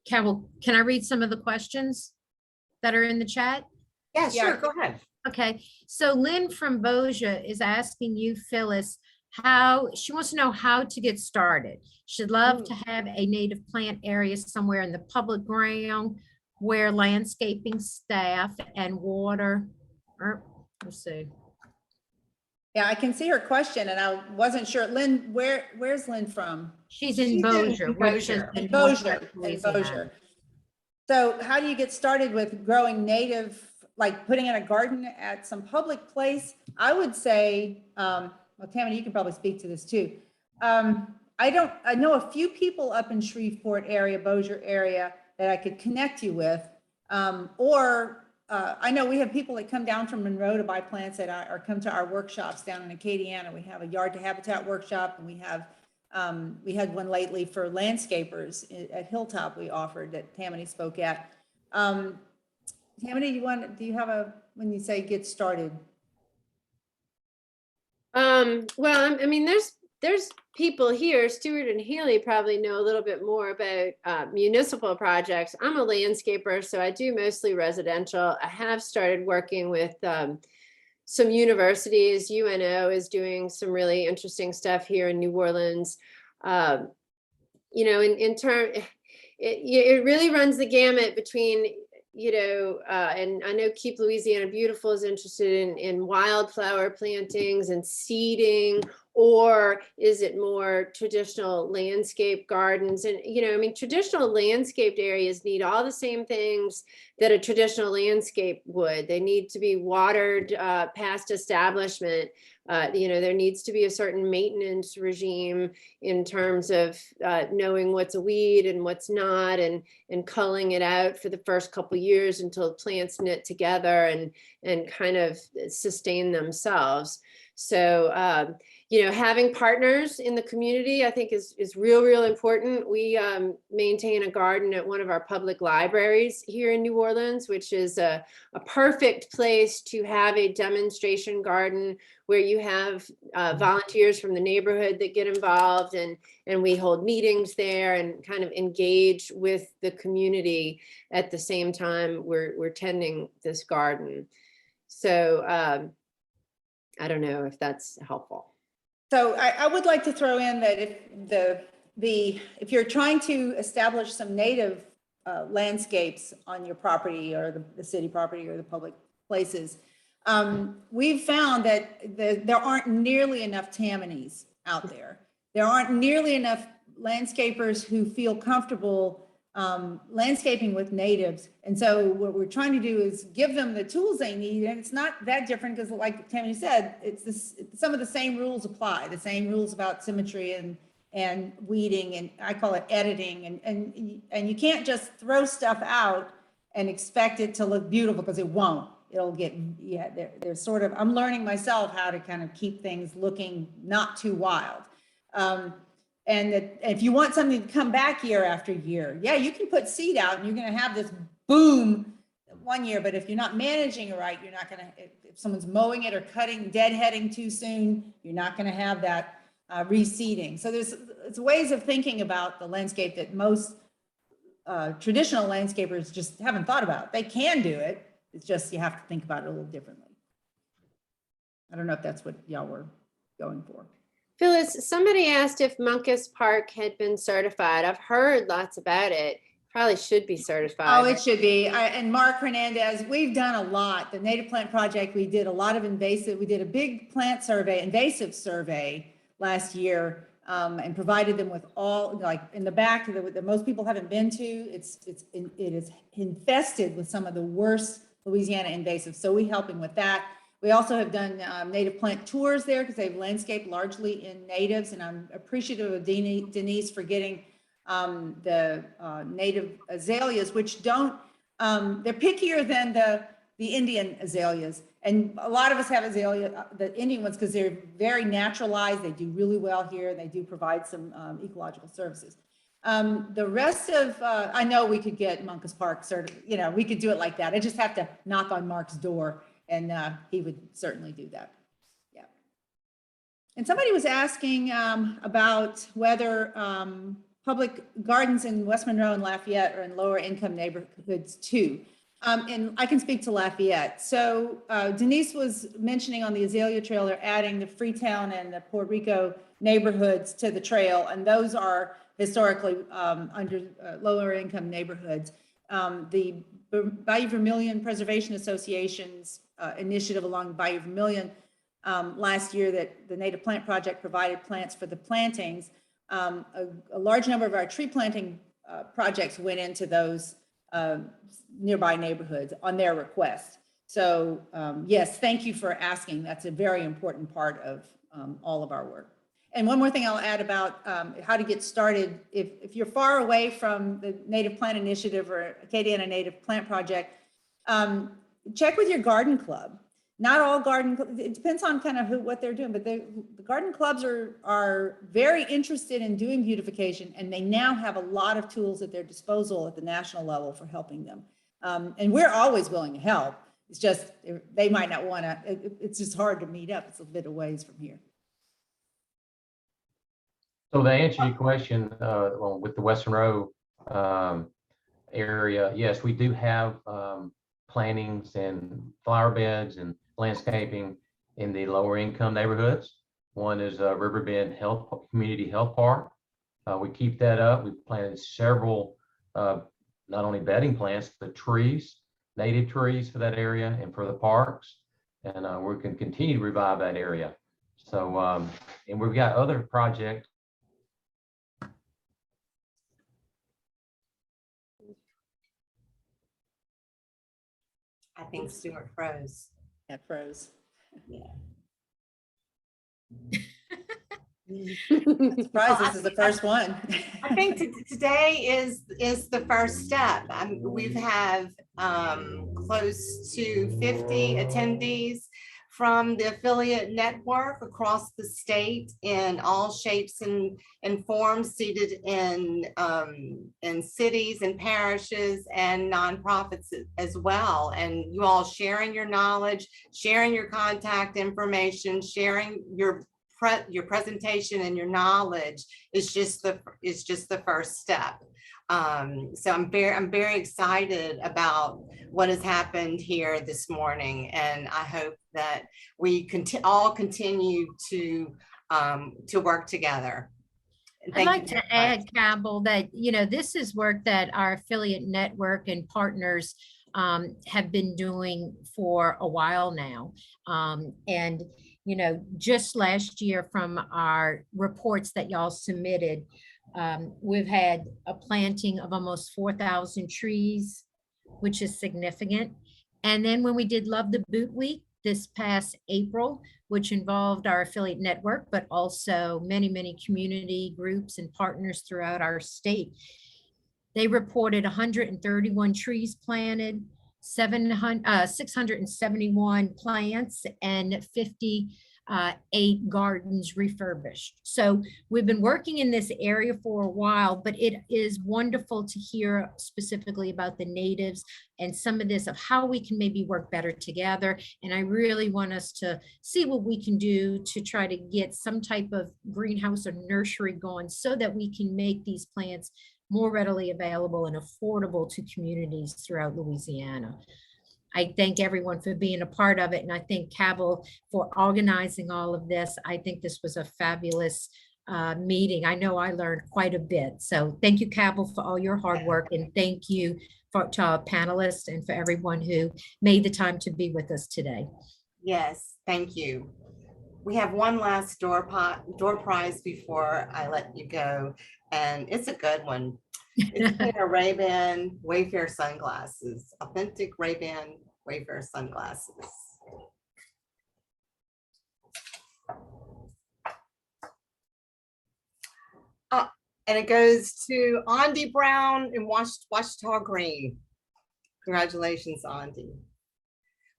Carol, can I read some of the questions that are in the chat? Yeah, sure, go ahead. Okay, so Lynn from Bossier is asking you, Phyllis, how she wants to know how to get started. She'd love to have a native plant area somewhere in the public ground where landscaping staff and water, let's see. Yeah, I can see her question, and I wasn't sure. Lynn, where's Lynn from? She's in Bossier. Bossier. So how do you get started with growing native, like putting in a garden at some public place? I would say, well, Tammany, you can probably speak to this too. I know a few people up in Shreveport area, Bossier area, that I could connect you with. I know we have people that come down from Monroe to buy plants or come to our workshops down in Acadiana. We have a yard to habitat workshop, and we had one lately for landscapers at Hilltop we offered that Tammany spoke at. Tammany, do you have when you say get started? Well, I mean, there's people here, Stuart and Haley probably know a little bit more about municipal projects. I'm a landscaper, so I do mostly residential. I have started working with some universities. UNO is doing some really interesting stuff here in New Orleans. In turn, it really runs the gamut between, and I know Keep Louisiana Beautiful is interested in wildflower plantings and seeding, or is it more traditional landscape gardens? And, traditional landscaped areas need all the same things that a traditional landscape would. They need to be watered past establishment. There needs to be a certain maintenance regime in terms of knowing what's a weed and what's not, and culling it out for the first couple of years until plants knit together and kind of sustain themselves. So, having partners in the community, I think is real important. We maintain a garden at one of our public libraries here in New Orleans, which is a perfect place to have a demonstration garden where you have volunteers from the neighborhood that get involved, and we hold meetings there and kind of engage with the community at the same time we're tending this garden. So I don't know if that's helpful. So I would like to throw in that if you're trying to establish some native landscapes on your property or the city property or the public places, we've found that there aren't nearly enough Tammanies out there. There aren't nearly enough landscapers who feel comfortable landscaping with natives. And so what we're trying to do is give them the tools they need. And it's not that different because like Tammany said, some of the same rules apply, the same rules about symmetry and weeding, and I call it editing. And you can't just throw stuff out and expect it to look beautiful because it won't. It'll get, yeah, there's sort of, I'm learning myself how to kind of keep things looking not too wild. And that if you want something to come back year after year, yeah, you can put seed out and you're going to have this boom one year, but if you're not managing it right, you're not going to, if someone's mowing it or cutting, deadheading too soon, you're not going to have that reseeding. So it's ways of thinking about the landscape that most traditional landscapers just haven't thought about. They can do it. It's just, you have to think about it a little differently. I don't know if that's what y'all were going for. Phyllis, somebody asked if Monkus Park had been certified. I've heard lots about it. Probably should be certified. Oh, it should be. And Mark Hernandez, we've done a lot. The Native Plant Project, we did a lot of invasive, we did a big plant survey, invasive survey last year, and provided them with all, like in the back that most people haven't been to. It is infested with some of the worst Louisiana invasives. So we're helping with that. We also have done native plant tours there because they've landscaped largely in natives, and I'm appreciative of Denise for getting the native azaleas, which don't, they're pickier than the Indian azaleas. And a lot of us have azalea, the Indian ones, because they're very naturalized. They do really well here, and they do provide some ecological services. The rest of, I know we could get Monkus Park certified, you know, we could do it like that. I just have to knock on Mark's door, and he would certainly do that. Yeah. And somebody was asking about whether public gardens in West Monroe and Lafayette are in lower income neighborhoods too. And I can speak to Lafayette. So Denise was mentioning on the Azalea Trail, they're adding the Freetown and the Puerto Rico neighborhoods to the trail. And those are historically under lower income neighborhoods. The Bayou Vermilion Preservation Association's initiative along Bayou Vermilion last year that the Native Plant Project provided plants for the plantings. A large number of our tree planting projects went into those nearby neighborhoods on their request. So yes, thank you for asking. That's a very important part of all of our work. And one more thing I'll add about how to get started. If you're far away from the Native Plant Initiative or Acadiana Native Plant Project, check with your garden club. Not all garden, it depends on kind of what they're doing, but the garden clubs are very interested in doing beautification, and they now have a lot of tools at their disposal at the national level for helping them. And we're always willing to help. It's just, they might not want to, it's just hard to meet up. It's a bit of ways from here. So to answer your question, with the West Monroe area, yes, we do have plantings and flower beds and landscaping in the lower income neighborhoods. One is Riverbend Community Health Park. We keep that up. We've planted several, not only bedding plants, but trees, native trees for that area and for the parks. And we can continue to revive that area. So, and we've got other projects. I think Stuart froze. Yeah, froze. Yeah. I'm surprised this is the first one. I think today is the first step. We've have close to 50 attendees from the affiliate network across the state in all shapes and forms, seated in cities and parishes and nonprofits as well. And you all sharing your knowledge, sharing your contact information, sharing your presentation and your knowledge is just the first step. So I'm very excited about what has happened here this morning, and I hope that we all continue to work together. I'd like to add, Cabell, that this is work that our affiliate network and partners have been doing for a while now, and just last year from our reports that y'all submitted, We've had a planting of almost 4,000 trees, which is significant. And then when we did Love the Boot Week this past April, which involved our affiliate network, but also many, many community groups and partners throughout our state, they reported 131 trees planted, 671 plants, and 58 gardens refurbished. So we've been working in this area for a while, but it is wonderful to hear specifically about the natives and some of this of how we can maybe work better together. And I really want us to see what we can do to try to get some type of greenhouse or nursery going so that we can make these plants more readily available and affordable to communities throughout Louisiana. I thank everyone for being a part of it. And I thank Cabell for organizing all of this. I think this was a fabulous meeting. I know I learned quite a bit. So thank you, Cabell, for all your hard work. And thank you to our panelists and for everyone who made the time to be with us today. Yes, thank you. We have one last door prize before I let you go, and it's a good one. It's a pair of Ray-Ban Wayfair sunglasses, authentic Ray-Ban Wayfair sunglasses. And it goes to Andy Brown in Washita Green. Congratulations, Andy.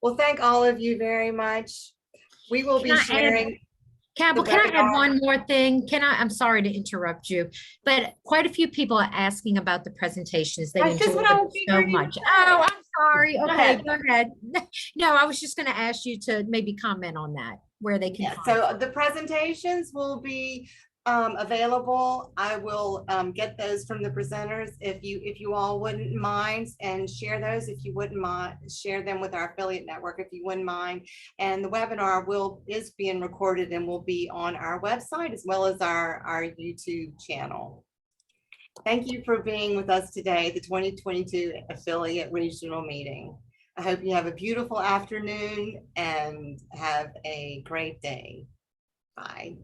Well, thank all of you very much. We will be sharing. Cabell, can I add one more thing? I'm sorry to interrupt you, but quite a few people are asking about the presentations. They enjoyed it so much. Oh, I'm sorry. Okay, go ahead. No, I was just going to ask you to maybe comment on that, where they can. Yeah, so the presentations will be available. I will get those from the presenters if you all wouldn't mind, and share those if you wouldn't mind, share them with our affiliate network if you wouldn't mind. And the webinar is being recorded and will be on our website as well as our YouTube channel. Thank you for being with us today, the 2022 affiliate regional meeting. I hope you have a beautiful afternoon and have a great day. Bye.